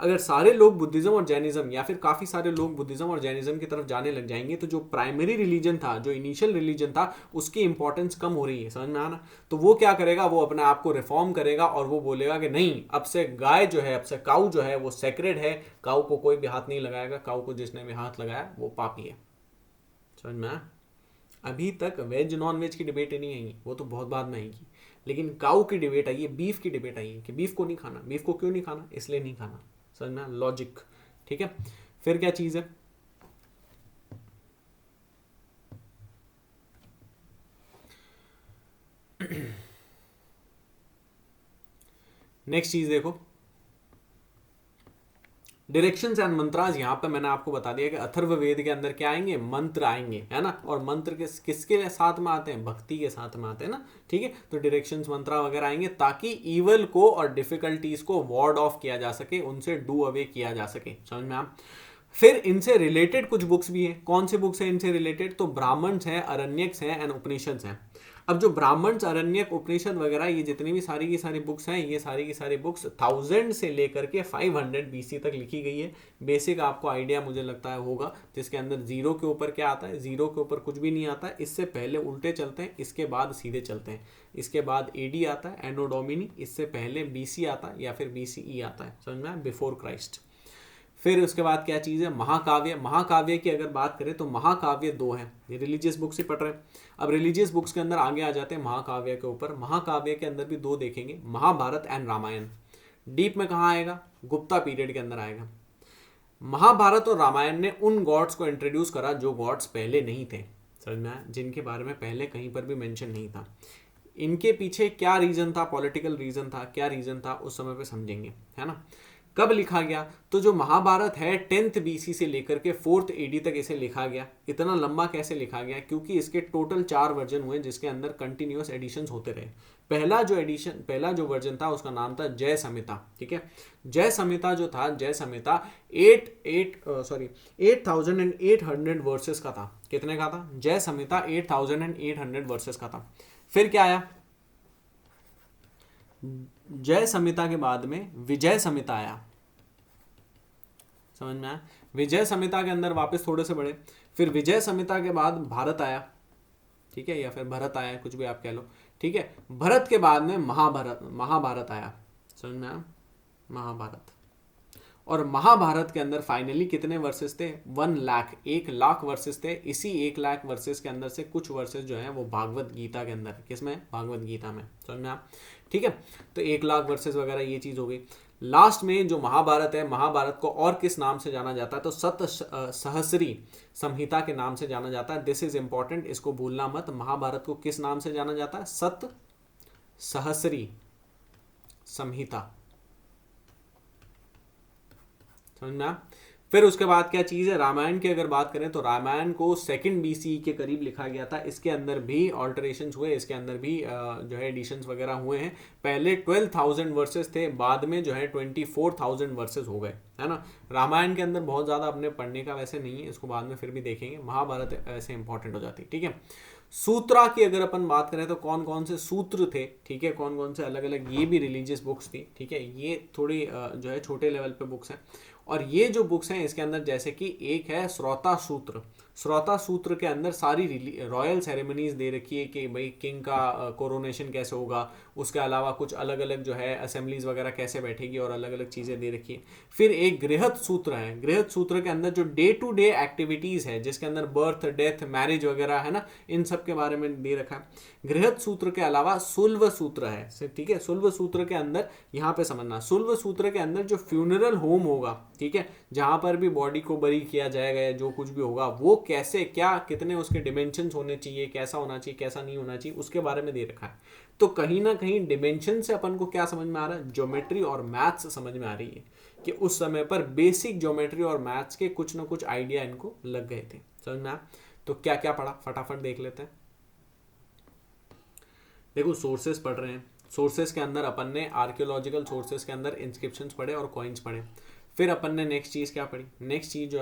अगर सारे लोग बुद्धिज्म और जैनिज्म, या फिर काफ़ी सारे लोग बुद्धिज्म और जैनिज्म की तरफ जाने लग जाएंगे, तो जो प्राइमरी रिलीजन था, जो इनिशियल रिलीजन था, उसकी इंपॉर्टेंस कम हो रही है। समझ में आना। तो वो क्या करेगा, वो अपने आप को रिफॉर्म करेगा और वो बोलेगा कि नहीं, अब से गाय जो है, अब से काऊ जो है वो सेक्रेड है, काऊ को कोई भी हाथ नहीं लगाएगा, काऊ को जिसने भी हाथ लगाया वो पापी है। समझ में आया? अभी तक वेज नॉन वेज की डिबेट नहीं आई, वो तो बहुत बाद में आएगी, लेकिन काऊ की डिबेट आई है, बीफ की डिबेट आई है कि बीफ को नहीं खाना। बीफ को क्यों नहीं खाना, इसलिए नहीं खाना। समझ में? लॉजिक। ठीक है, फिर क्या चीज है, नेक्स्ट चीज देखो, डायरेक्शंस एंड मंत्रास। यहाँ पे मैंने आपको बता दिया कि अथर्ववेद के अंदर क्या आएंगे, मंत्र आएंगे, है ना। और मंत्र किसके साथ में आते हैं, भक्ति के साथ में आते हैं ना। ठीक है, तो डायरेक्शंस मंत्रा वगैरह आएंगे ताकि ईवल को और डिफिकल्टीज को वार्ड ऑफ किया जा सके, उनसे डू अवे किया जा सके। समझ में आप? फिर इनसे रिलेटेड कुछ बुक्स भी हैं। कौन से बुक्स हैं इनसे रिलेटेड, तो ब्राह्मण्स हैं, अरण्यक्स हैं एंड उपनिषद्स हैं। अब जो ब्राह्मण्स, अरण्यक, उपनिषद वगैरह, ये जितनी भी सारी की सारी बुक्स हैं, ये सारी की सारी बुक्स 1000 से लेकर के 500 BC तक लिखी गई है। बेसिक आपको आइडिया मुझे लगता है होगा, जिसके अंदर जीरो के ऊपर क्या आता है, जीरो के ऊपर कुछ भी नहीं आता है। इससे पहले उल्टे चलते हैं, इसके बाद सीधे चलते हैं। इसके बाद AD आता है, एनो डोमिनी, इससे पहले BC आता है या फिर BCE आता है। समझ में, बिफोर क्राइस्ट। फिर उसके बाद क्या चीज़ है, महाकाव्य। महाकाव्य की अगर बात करें तो महाकाव्य 2 हैं, ये रिलीजियस बुक्स ही पढ़ रहे हैं। अब रिलीजियस बुक्स के अंदर आगे आ जाते हैं महाकाव्य के ऊपर। महाकाव्य के अंदर भी 2 देखेंगे, महाभारत एंड रामायण। डीप में कहाँ आएगा, गुप्ता पीरियड के अंदर आएगा। महाभारत और रामायण ने उन गॉड्स को इंट्रोड्यूस करा जो गॉड्स पहले नहीं थे। समझ में आया, जिनके बारे में पहले कहीं पर भी मेंशन नहीं था। इनके पीछे क्या रीजन था, पॉलिटिकल रीजन था, क्या रीजन था, उस समय पे समझेंगे, है ना। कब लिखा गया, तो जो महाभारत है 10th BC से लेकर के 4th AD तक इसे लिखा गया। इतना लंबा कैसे लिखा गया, क्योंकि इसके टोटल 4 वर्जन हुए जिसके अंदर कंटिन्यूअस एडिशंस होते रहे। पहला जो वर्जन था उसका नाम था जय संहिता। ठीक है, जय संहिता जो था, जय संहिता 8800 वर्सेस का था। कितने का था, जय संहिता 8800 वर्सेस का था। फिर क्या आया, जय संहिता के बाद में विजय संहिता आया। समझ में आया, विजय संहिता के अंदर वापस थोड़े से बढ़े, फिर विजय संहिता के बाद भारत आया। ठीक है, या फिर भरत आया, कुछ भी आप कह लो। ठीक है, भरत के बाद में महाभारत आया। समझ में आया, महाभारत। और महाभारत के अंदर फाइनली कितने वर्सेस थे, 1 लाख, 1 लाख वर्सेस थे। इसी 1 लाख वर्सेस के अंदर से कुछ वर्सेस जो है वो भागवत गीता के अंदर, किसमें, भागवत गीता में। समझ में आप? ठीक है, तो 1 लाख वर्सेस वगैरह ये चीज हो गई। लास्ट में जो महाभारत है, महाभारत को और किस नाम से जाना जाता है, तो सत सहस्री संहिता के नाम से जाना जाता है। दिस इज इंपॉर्टेंट, इसको भूलना मत। महाभारत को किस नाम से जाना जाता है, सत सहस्री संहिता। समझ में? फिर उसके बाद क्या चीज़ है, रामायण की अगर बात करें तो रामायण को सेकंड BCE के करीब लिखा गया था। इसके अंदर भी ऑल्टरेशंस हुए, इसके अंदर भी जो है एडिशंस वगैरह हुए हैं। पहले 12,000 वर्सेस थे, बाद में जो है 24,000 वर्सेस हो गए, है ना। रामायण के अंदर बहुत ज़्यादा अपने पढ़ने का वैसे नहीं है, इसको बाद में फिर भी देखेंगे। महाभारत ऐसे इंपॉर्टेंट हो जाती है, ठीक है। सूत्रा की अगर अपन बात करें तो कौन कौन से सूत्र थे, ठीक है, कौन कौन से अलग अलग, ये भी रिलीजियस बुक्स थी, ठीक है। ये थोड़ी जो है छोटे लेवल पे बुक्स हैं। और ये जो बुक्स हैं इसके अंदर जैसे कि एक है श्रोता सूत्र। श्रोता सूत्र के अंदर सारी रॉयल सेरेमनीज दे रखी है कि भाई किंग का कोरोनेशन कैसे होगा, उसके अलावा कुछ अलग अलग जो है असेंबलीज वगैरह कैसे बैठेगी, और अलग अलग चीज़ें दे रखी है। फिर एक गृहस्थ सूत्र है, गृहस्थ सूत्र के अंदर जो डे टू डे एक्टिविटीज़ है, जिसके अंदर बर्थ डेथ मैरिज वगैरह है ना, इन सब के बारे में दे रखा है। गृहस्थ सूत्र के अलावा सुल्व सूत्र है, ठीक है। सुल्व सूत्र के अंदर यहाँ पे समझना, सुल्व सूत्र के अंदर जो फ्यूनरल होम होगा, ठीक है, जहां पर भी बॉडी को बरी किया जाएगा या जो कुछ भी होगा, वो कैसे, क्या, कितने उसके डिमेंशंस होने चाहिए, कैसा होना चाहिए, कैसा नहीं होना चाहिए, उसके बारे में दे रखा है। तो कहीं ना कहीं डिमेंशन से अपन को क्या समझ में आ रहा है, ज्योमेट्री और मैथ्स समझ में आ रही है कि उस समय पर बेसिक ज्योमेट्री और मैथ्स के कुछ ना कुछ आइडिया इनको लग गए थे, समझ में आया। तो क्या क्या पढ़ा फटाफट देख लेते हैं। देखो सोर्सेस पढ़ रहे हैं, सोर्सेस के अंदर अपन ने आर्कियोलॉजिकल सोर्सेस के अंदर इंस्क्रिप्शंस पढ़े और कॉइन्स पढ़े। फिर अपन ने नेक्स्ट चीज़ क्या पढ़ी, नेक्स्ट चीज़ जो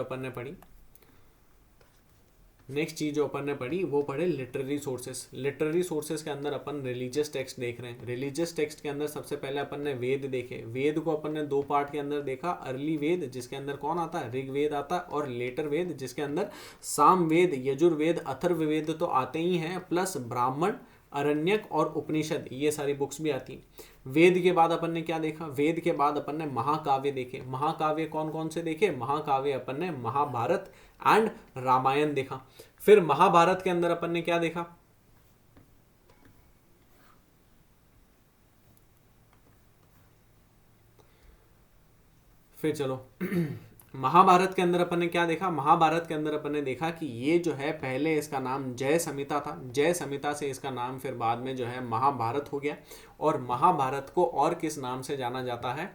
अपन ने पढ़ी वो पढ़े लिटरेरी सोर्सेस। लिटरेरी सोर्सेस के अंदर अपन रिलीजियस टेक्स्ट देख रहे हैं। रिलीजियस टेक्स्ट के अंदर सबसे पहले अपन ने वेद देखे। वेद को अपन ने दो पार्ट के अंदर देखा, अर्ली वेद जिसके अंदर कौन आता है, ऋग्वेद आता है, और लेटर वेद जिसके अंदर सामवेद, यजुर्वेद, अथर्ववेद तो आते ही हैं, प्लस ब्राह्मण, अरण्यक और उपनिषद, ये सारी बुक्स भी आती हैं। वेद के बाद अपन ने क्या देखा, वेद के बाद अपन ने महाकाव्य देखे। महाकाव्य कौन कौन से देखे, महाकाव्य अपन ने महाभारत एंड रामायण देखा। फिर महाभारत के अंदर अपन ने क्या देखा, फिर चलो महाभारत के अंदर अपन ने क्या देखा, महाभारत के अंदर अपन ने देखा कि ये जो है पहले इसका नाम जय संहिता था, जय संहिता से इसका नाम फिर बाद में जो है महाभारत हो गया। और महाभारत को और किस नाम से जाना जाता है,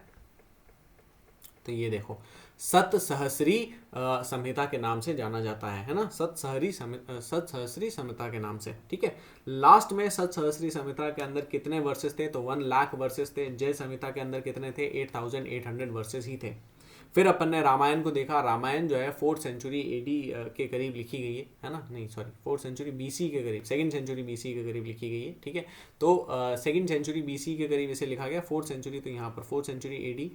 तो ये देखो सतसहस्री संहिता के नाम से जाना जाता है ना, सतसहस्री संहिता के नाम से, ठीक है। लास्ट में सतसहस्री संहिता के अंदर कितने वर्सेस थे, तो 1 लाख वर्सेस थे। जय संहिता के अंदर कितने थे, 8,800 वर्सेस ही थे। फिर अपन ने रामायण को देखा। रामायण जो है 4th सेंचुरी AD के करीब लिखी गई है ना, नहीं सॉरी 4th सेंचुरी BC के करीब, 2nd सेंचुरी BC के करीब लिखी गई है, ठीक है। तो 2nd सेंचुरी BC के करीब इसे लिखा गया। 4th सेंचुरी तो यहाँ पर 4th सेंचुरी AD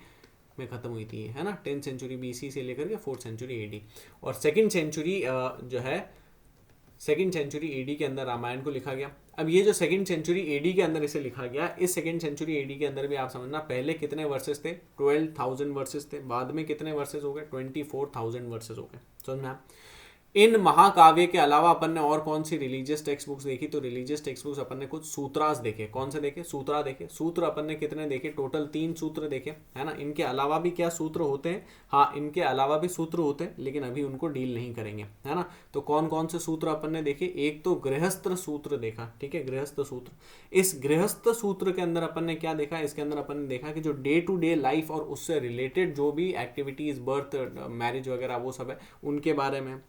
में ख़त्म हुई थी, है ना, 10th सेंचुरी BC से लेकर के 4th सेंचुरी AD। और 2nd सेंचुरी जो है 2nd सेंचुरी AD के अंदर रामायण को लिखा गया। अब ये जो 2nd सेंचुरी AD के अंदर इसे लिखा गया, इस 2nd सेंचुरी AD के अंदर भी आप समझना पहले कितने वर्सेस थे, 12,000 वर्सेस थे, बाद में कितने वर्सेस हो गए, 24,000 वर्सेस हो गए, समझना। इन महाकाव्य के अलावा अपन ने और कौन सी रिलीजियस टेक्स्ट बुक्स देखी, तो रिलीजियस टेक्स्ट बुक्स अपन ने कुछ सूत्रास देखे। कौन से देखे, सूत्रा देखे। सूत्र अपन ने कितने देखे, टोटल 3 सूत्र देखे, है ना। इनके अलावा भी क्या सूत्र होते हैं, हाँ इनके अलावा भी सूत्र होते हैं, लेकिन अभी उनको डील नहीं करेंगे, है ना। तो कौन कौन से सूत्र अपन ने देखे, एक तो गृहस्थ सूत्र देखा, ठीक है, गृहस्थ सूत्र। इस गृहस्थ सूत्र के अंदर अपन ने क्या देखा, इसके अंदर अपन ने देखा कि जो डे टू डे लाइफ और उससे रिलेटेड जो भी एक्टिविटीज, बर्थ, मैरिज वगैरह वो सब है, उनके बारे में।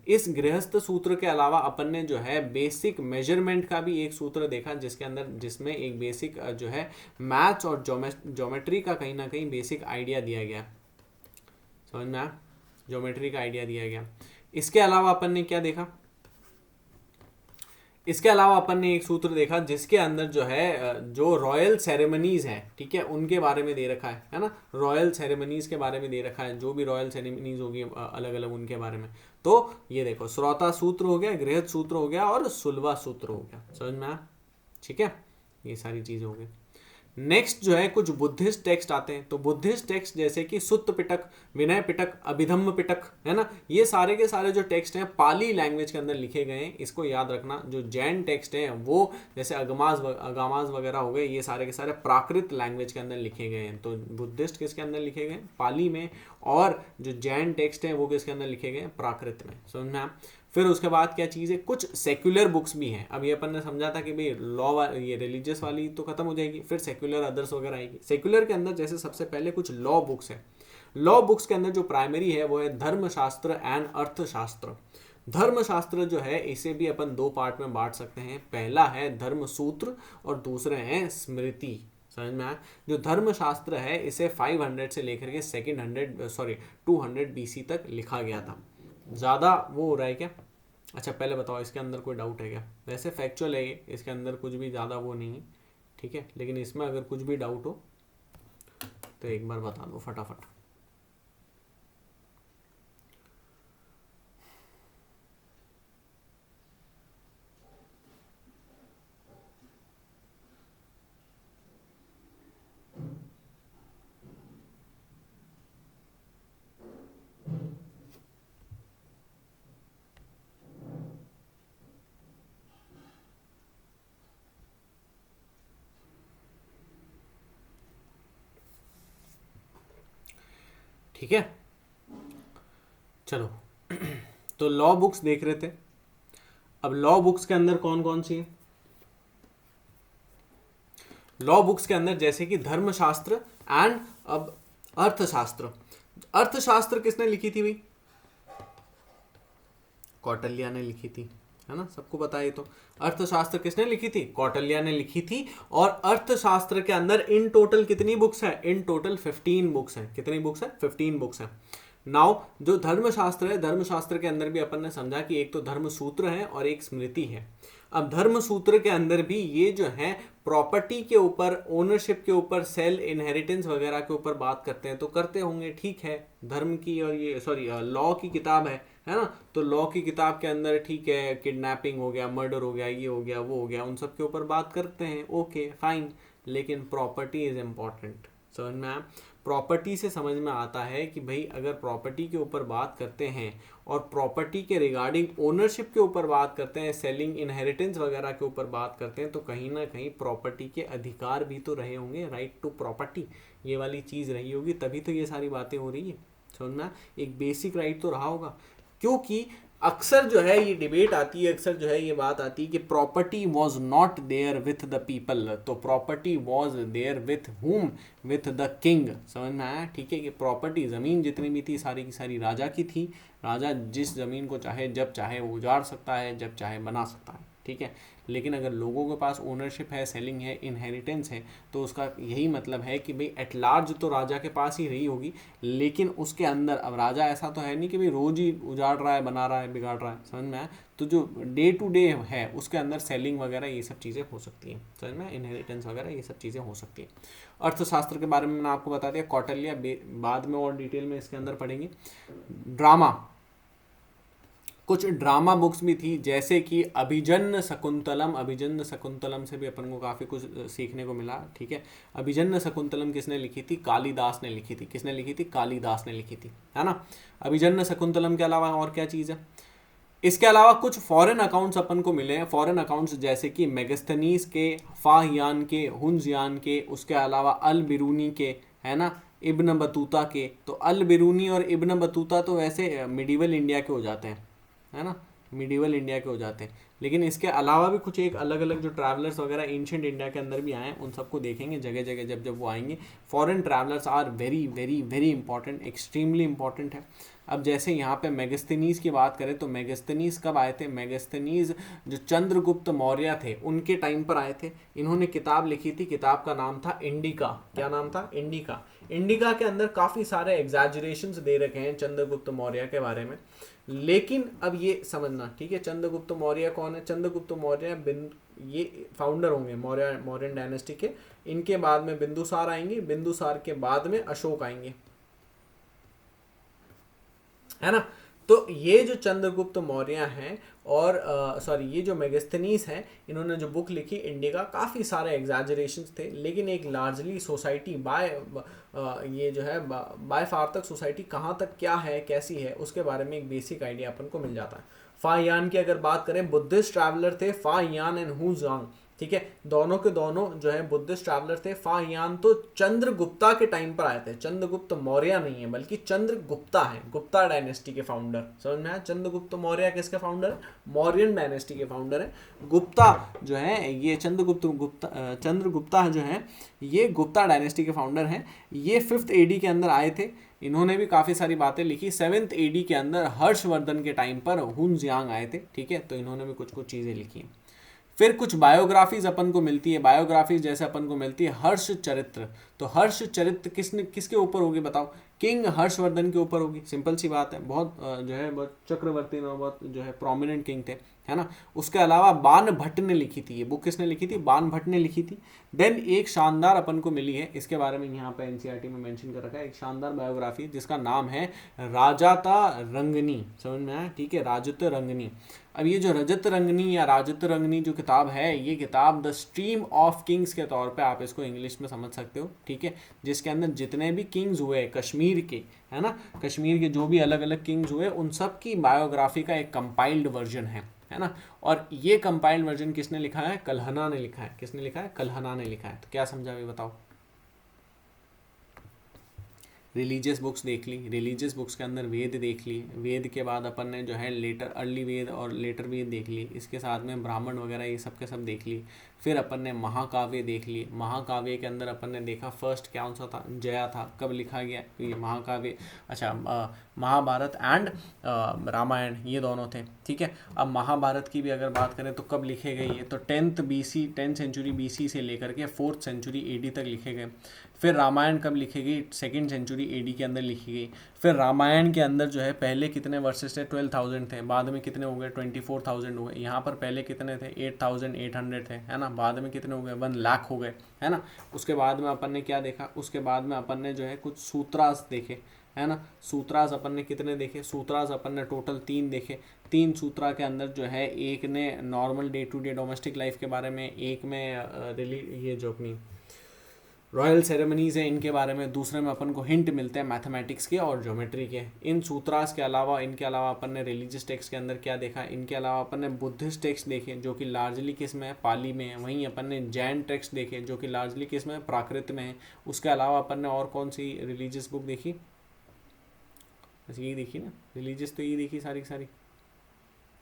इस गृहस्थ सूत्र के अलावा अपन ने जो है बेसिक मेजरमेंट का भी एक सूत्र देखा, जिसके अंदर जिसमें एक बेसिक जो है मैथ्स और ज्योमेट्री का कहीं ना कहीं बेसिक आइडिया दिया गया, समझ में आया, ज्योमेट्री का आइडिया दिया गया। इसके अलावा अपन ने क्या देखा, इसके अलावा अपन ने एक सूत्र देखा जिसके अंदर जो है जो रॉयल सेरेमनीज हैं, ठीक है, उनके बारे में दे रखा है ना, रॉयल सेरेमनीज के बारे में दे रखा है, जो भी रॉयल सेरेमनीज होगी अलग अलग उनके बारे में। तो ये देखो श्रोता सूत्र हो गया, गृहस्थ सूत्र हो गया और सुलवा सूत्र हो गया, समझ में आया, ठीक है, ये सारी चीजें हो गई। नेक्स्ट जो है कुछ बुद्धिस्ट टेक्स्ट आते हैं। तो बुद्धिस्ट टेक्स्ट जैसे कि सुत्त पिटक, विनय पिटक, अभिधम्म पिटक, है ना, ये सारे के सारे जो टेक्स्ट हैं पाली लैंग्वेज के अंदर लिखे गए हैं, इसको याद रखना। जो जैन टेक्स्ट हैं वो जैसे अगामाज वगैरह हो गए, ये सारे के सारे प्राकृत लैंग्वेज के अंदर लिखे गए हैं। तो बुद्धिस्ट किसके अंदर लिखे गए, पाली में, और जो जैन टेक्स्ट हैं वो किसके अंदर लिखे गए, प्राकृत में, समझ में। फिर उसके बाद क्या चीज़ है, कुछ सेक्युलर बुक्स भी हैं। अब ये अपन ने समझा था कि भाई लॉ ये रिलीजियस वाली तो खत्म हो जाएगी, फिर सेक्युलर अदर्स वगैरह आएगी। सेक्युलर के अंदर जैसे सबसे पहले कुछ लॉ बुक्स है। लॉ बुक्स के अंदर जो प्राइमरी है वो है धर्मशास्त्र एंड अर्थशास्त्र। धर्मशास्त्र जो है इसे भी अपन दो पार्ट में बांट सकते हैं, पहला है धर्मसूत्र और दूसरे हैं स्मृति। समझ में आया? जो धर्मशास्त्र है इसे 500 से लेकर के 200 BC तक लिखा गया था। ज़्यादा वो हो रहा है क्या? अच्छा पहले बताओ इसके अंदर कोई डाउट है क्या? वैसे फैक्चुअल है ये, इसके अंदर कुछ भी ज़्यादा वो नहीं है, ठीक है, लेकिन इसमें अगर कुछ भी डाउट हो तो एक बार बता दो फटाफट। ठीक है, चलो तो लॉ बुक्स देख रहे थे। अब लॉ बुक्स के अंदर कौन कौन सी है? लॉ बुक्स के अंदर जैसे कि धर्मशास्त्र एंड अब अर्थशास्त्र। अर्थशास्त्र किसने लिखी थी भाई? कौटिल्य ने लिखी थी, है ना, सबको पता है। तो अर्थशास्त्र किसने लिखी थी? कौटिल्य ने लिखी थी। और अर्थशास्त्र के अंदर इन टोटल कितनी बुक्स है? इन टोटल 15 बुक्स हैं। कितनी बुक्स है? 15 बुक्स हैं। नाउ जो धर्मशास्त्र है, धर्मशास्त्र के अंदर भी अपन ने समझा कि एक तो धर्मसूत्र है और एक स्मृति है। अब धर्मसूत्र के अंदर भी ये जो है प्रॉपर्टी के ऊपर, ओनरशिप के ऊपर, सेल इनहेरिटेंस वगैरह के ऊपर बात करते हैं, तो करते होंगे, ठीक है, धर्म की और ये लॉ की किताब है ना। तो लॉ की किताब के अंदर ठीक है, किडनैपिंग हो गया, मर्डर हो गया, ये हो गया, वो हो गया, उन सब के ऊपर बात करते हैं, ओके फाइन। लेकिन प्रॉपर्टी इज इंपॉर्टेंट। समझ में आया? प्रॉपर्टी से समझ में आता है कि भाई अगर प्रॉपर्टी के ऊपर बात करते हैं और प्रॉपर्टी के रिगार्डिंग ओनरशिप के ऊपर बात करते हैं, सेलिंग इनहेरिटेंस वगैरह के ऊपर बात करते हैं, तो कहीं ना कहीं प्रॉपर्टी के अधिकार भी तो रहे होंगे, राइट टू प्रॉपर्टी, ये वाली चीज़ रही होगी, तभी तो ये सारी बातें हो रही है। समझना, एक बेसिक राइट तो रहा होगा। क्योंकि अक्सर जो है ये डिबेट आती है, अक्सर जो है ये बात आती है कि property was not there with the people, तो property was there with whom? With the king. समझ में आया? ठीक है, कि प्रॉपर्टी, ज़मीन जितनी भी थी सारी की सारी राजा की थी। राजा जिस ज़मीन को चाहे जब चाहे वो उजाड़ सकता है, जब चाहे बना सकता है, ठीक है। लेकिन अगर लोगों के पास ओनरशिप है, सेलिंग है, इनहेरिटेंस है, तो उसका यही मतलब है कि भाई एट लार्ज तो राजा के पास ही रही होगी, लेकिन उसके अंदर अब राजा ऐसा तो है नहीं कि भाई रोज ही उजाड़ रहा है, बना रहा है, बिगाड़ रहा है। समझ में आया? तो जो डे टू डे है उसके अंदर सेलिंग वगैरह ये सब चीज़ें हो सकती हैं। समझ में? इनहेरिटेंस वगैरह ये सब चीज़ें हो सकती हैं। अर्थशास्त्र के बारे में मैंने आपको बता दिया, कौटिल्य बाद में और डिटेल में इसके अंदर पढ़ेंगे। ड्रामा, कुछ ड्रामा बुक्स भी थी जैसे कि अभिजन्य शकुंतलम। अभिजन्य शकुंतलम से भी अपन को काफ़ी कुछ सीखने को मिला, ठीक है। अभिजन्य शकुंतलम किसने लिखी थी? कालिदास ने लिखी थी। किसने लिखी थी? कालिदास ने लिखी थी, है ना। अभिजन्य शकुंतलम के अलावा और क्या चीज़ है? इसके अलावा कुछ फॉरेन अकाउंट्स अपन को मिले हैं। फॉरेन अकाउंट्स जैसे कि मेगस्थनीज के, फाहियान के, हुंजियान के, उसके अलावा अल बिरूनी के, है ना, इब्न बतूता के। तो अल बिरूनी और इब्न बतूता तो वैसे मिडिवल इंडिया के हो जाते हैं, है ना, मिडिवल इंडिया के हो जाते हैं। लेकिन इसके अलावा भी कुछ एक अलग अलग जो ट्रैवलर्स वगैरह एंशिएंट इंडिया के अंदर भी आए हैं, उन सबको देखेंगे जगह जगह जब जब वो आएंगे। Foreign travellers are very very very important, extremely important है। अब जैसे यहाँ पे मेगस्थनीज की बात करें तो मेगस्थनीज कब आए थे? मेगस्थनीज जो चंद्रगुप्त मौर्य थे उनके टाइम पर आए थे। इन्होंने किताब लिखी थी, किताब का नाम था इंडिका। क्या नाम था? इंडिका। इंडिका के अंदर काफ़ी सारे एग्जैजरेशंस दे रखे हैं चंद्रगुप्त मौर्य के बारे में। लेकिन अब ये समझना, ठीक है, चंद्रगुप्त मौर्य कौन है? चंद्रगुप्त मौर्य ये फाउंडर होंगे मौर्यन डायनेस्टी के। इनके बाद में बिंदुसार आएंगे, बिंदुसार के बाद में अशोक आएंगे, है ना। तो ये जो चंद्रगुप्त मौर्य हैं और ये जो मेगस्थनीज हैं, इन्होंने जो बुक लिखी इंडिका, काफ़ी सारे एग्जैजरेशंस थे, लेकिन एक लार्जली सोसाइटी ये जो है बाय फार तक सोसाइटी कहाँ तक क्या है, कैसी है, उसके बारे में एक बेसिक आइडिया अपन को मिल जाता है। फाहियान की अगर बात करें, बुद्धिस्ट ट्रैवलर थे फाहियान एंड हुजांग, ठीक है, दोनों के दोनों जो है बुद्धिस्ट ट्रैवलर थे। फाहियान तो चंद्रगुप्ता के टाइम पर आए थे, चंद्रगुप्त मौर्य नहीं है बल्कि चंद्रगुप्ता है, गुप्ता डायनेस्टी के फाउंडर। समझ में आया? चंद्रगुप्त मौर्य किसके फाउंडर है? मौर्यन डायनेस्टी के फाउंडर है। गुप्ता जो है ये चंद्रगुप्ता जो है ये गुप्ता डायनेस्टी के फाउंडर हैं। ये 5th AD के अंदर आए थे। इन्होंने भी काफ़ी सारी बातें लिखी। 7th AD के अंदर हर्षवर्धन के टाइम पर हुनजांग आए थे, ठीक है, तो इन्होंने भी कुछ कुछ चीज़ें लिखी हैं। फिर कुछ बायोग्राफीज अपन को मिलती है, बायोग्राफीज जैसे अपन को मिलती है हर्ष चरित्र। तो हर्ष चरित्र किसने किसके ऊपर होगी बताओ? किंग हर्षवर्धन के ऊपर होगी, सिंपल सी बात है। बहुत जो है बहुत चक्रवर्ती में बहुत जो है प्रोमिनेंट किंग थे, है ना। उसके अलावा बाण भट्ट ने लिखी थी, ये बुक किसने लिखी थी? बाण भट्ट ने लिखी थी। देन एक शानदार अपन को मिली है, इसके बारे में यहाँ पे एनसीईआरटी में मेंशन कर रखा है, एक शानदार बायोग्राफी जिसका नाम है राजाता रंगनी। समझ में आया? ठीक है, राजत रंगनी। अब ये जो रजत रंगनी या राजत रंगनी जो किताब है, ये किताब द स्ट्रीम ऑफ किंग्स के तौर पे आप इसको इंग्लिश में समझ सकते हो, ठीक है, जिसके अंदर जितने भी किंग्स हुए कश्मीर के, है ना, कश्मीर के जो भी अलग अलग किंग्स हुए उन सब की बायोग्राफी का एक कंपाइल्ड वर्जन है ना। और ये कंपाइल्ड वर्जन किसने लिखा है? कल्हना ने लिखा है। किसने लिखा है? कल्हना ने लिखा है। तो क्या समझा अभी बताओ? रिलीजियस बुक्स देख ली, रिलीजियस बुक्स के अंदर वेद देख ली, वेद के बाद अपन ने जो है लेटर अर्ली वेद और लेटर वेद देख ली, इसके साथ में ब्राह्मण वगैरह ये सब के सब देख ली। फिर अपन ने महाकाव्य देख ली, महाकाव्य के अंदर अपन ने देखा फर्स्ट कौन सा था? जया था। कब लिखा गया ये महाकाव्य? अच्छा, महाभारत एंड रामायण ये दोनों थे, ठीक है। अब महाभारत की भी अगर बात करें तो कब लिखे गए ये? तो 10th सेंचुरी BC से लेकर के 4th सेंचुरी AD तक लिखे गए। फिर रामायण कब लिखी गई? 2nd सेंचुरी AD के अंदर लिखी गई। फिर रामायण के अंदर जो है पहले कितने वर्सेस थे? 12,000 थे, बाद में कितने हो गए? 24,000 हो गए। यहाँ पर पहले कितने थे? 8,800 थे, है ना, बाद में कितने हो गए? 1 लाख हो गए, है ना। उसके बाद में अपन ने क्या देखा? उसके बाद में अपन ने जो है कुछ सूत्रास देखे, है ना। सूत्रास अपन ने कितने देखे? सूत्रास अपन ने टोटल 3 देखे। 3 सूत्रा के अंदर जो है एक ने normal day to day domestic life के बारे में, एक में ये जो अपनी रॉयल सेरेमनीज़ हैं इनके बारे में, दूसरे में अपन को हिंट मिलते हैं मैथमेटिक्स के और ज्योमेट्री के। इन सूत्रास के अलावा, इनके अलावा अपन ने रिलीजियस टेक्स्ट के अंदर क्या देखा? इनके अलावा अपन ने बुद्धिस्ट टेक्स्ट देखे जो कि लार्जली किस में है? पाली में है। वहीं अपन ने जैन टेक्स्ट देखे जो कि लार्जली किस में है? प्राकृत में है। उसके अलावा अपन ने और कौन सी रिलीजियस बुक देखी? बस यही देखी ना, रिलीजियस तो यही देखी सारी की सारी,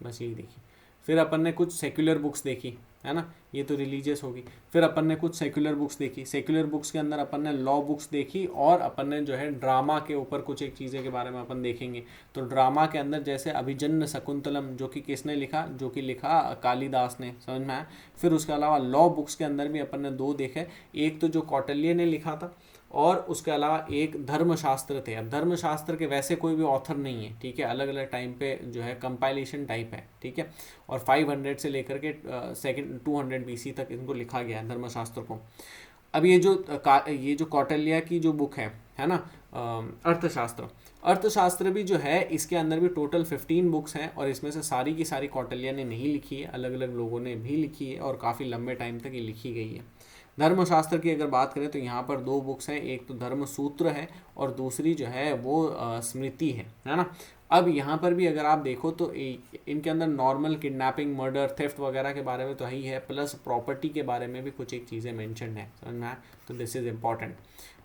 बस यही देखी। फिर अपन ने कुछ सेक्युलर बुक्स देखी, है ना, ये तो रिलीजियस होगी। फिर अपन ने कुछ सेक्युलर बुक्स देखी, सेक्युलर बुक्स के अंदर अपन ने लॉ बुक्स देखी, और अपन ने जो है ड्रामा के ऊपर कुछ एक चीज़ें के बारे में अपन देखेंगे। तो ड्रामा के अंदर जैसे अभिजन्य शकुंतलम जो कि किसने लिखा? जो कि लिखा कालिदास ने, समझ में आया। फिर उसके अलावा लॉ बुक्स के अंदर भी अपन ने 2 देखे, एक तो जो कौटिल्य ने लिखा था, और उसके अलावा एक धर्मशास्त्र थे। अब धर्मशास्त्र के वैसे कोई भी ऑथर नहीं है, ठीक है, अलग अलग टाइम पे जो है कंपाइलेशन टाइप है, ठीक है। और 500 से लेकर के 200 BC तक इनको लिखा गया है धर्मशास्त्र को। अब ये जो कौटिल्य की जो बुक है ना, अर्थशास्त्र, अर्थशास्त्र भी जो है इसके अंदर भी टोटल 15 बुक्स हैं, और इसमें से सारी की सारी कौटिल्य ने नहीं लिखी है, अलग अलग लोगों ने भी लिखी है, और काफ़ी लंबे टाइम तक ये लिखी गई है। धर्मशास्त्र की अगर बात करें तो यहाँ पर 2 बुक्स हैं, एक तो धर्मसूत्र है और दूसरी जो है वो स्मृति है ना। अब यहाँ पर भी अगर आप देखो तो इनके अंदर नॉर्मल किडनैपिंग, मर्डर, थेफ्ट वगैरह के बारे में तो ही है, प्लस प्रॉपर्टी के बारे में भी कुछ एक चीज़ें मेंशन है, समझ में आया? तो दिस इज़ इम्पॉर्टेंट।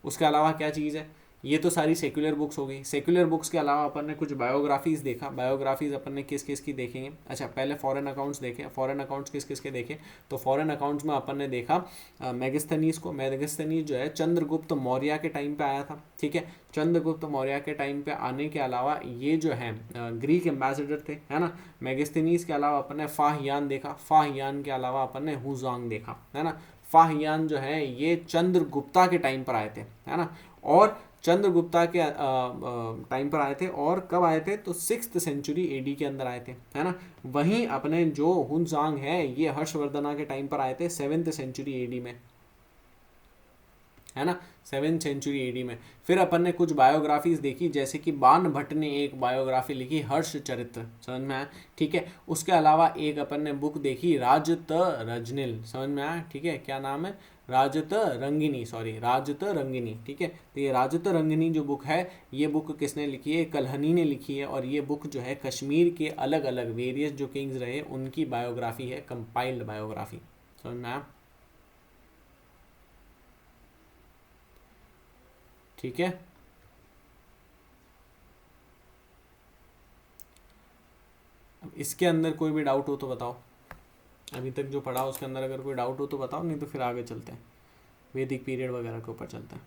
उसके अलावा क्या चीज़ है? ये तो सारी सेक्युलर बुक्स हो गई। सेक्युलर बुक्स के अलावा अपन ने कुछ बायोग्राफीज़ देखा। बायोग्राफीज़ अपन ने किस किस की देखेंगे? अच्छा, पहले फॉरेन अकाउंट्स देखे। फॉरेन अकाउंट्स किस किस के देखे? तो फॉरेन अकाउंट्स में अपन ने देखा मेगास्थनीज को। मेगास्थनीज जो है चंद्रगुप्त मौर्य के टाइम पे आया था, ठीक है। चंद्रगुप्त मौर्य के टाइम पे आने के अलावा ये जो है ग्रीक एम्बेसडर थे, है ना। मेगास्थनीज के अलावा अपन ने फाहियान देखा। फाहियान के अलावा अपन ने हुजांग देखा, है ना। फाहियान जो है ये चंद्रगुप्ता के टाइम पर आए थे, है ना, और चंद्रगुप्ता के टाइम पर आए थे। और कब आए थे? तो 6th सेंचुरी AD के अंदर आए थे, है ना। वहीं अपने जो हुनजांग है ये हर्षवर्धना के टाइम पर आए थे 7th सेंचुरी AD में, है ना, 7th सेंचुरी AD में। फिर अपन ने कुछ बायोग्राफीज देखी, जैसे कि बाण भट्ट ने एक बायोग्राफी लिखी हर्ष चरित्र, समझ में आया, ठीक है। उसके अलावा एक अपन ने बुक देखी राजत रजनील, समझ में आया, ठीक है, क्या नाम है? राजत रंगिनी, सॉरी, राजत रंगिनी, ठीक है। तो ये राजत रंगिनी जो बुक है, ये बुक किसने लिखी है? कल्हनी ने लिखी है। और ये बुक जो है कश्मीर के अलग अलग वेरियस जो किंग्स रहे उनकी बायोग्राफी है, कंपाइल्ड बायोग्राफी, समझ में आया, ठीक है। अब इसके अंदर कोई भी डाउट हो तो बताओ, अभी तक जो पढ़ा उसके अंदर अगर कोई डाउट हो तो बताओ, नहीं तो फिर आगे चलते हैं, वैदिक पीरियड वगैरह के ऊपर चलते हैं।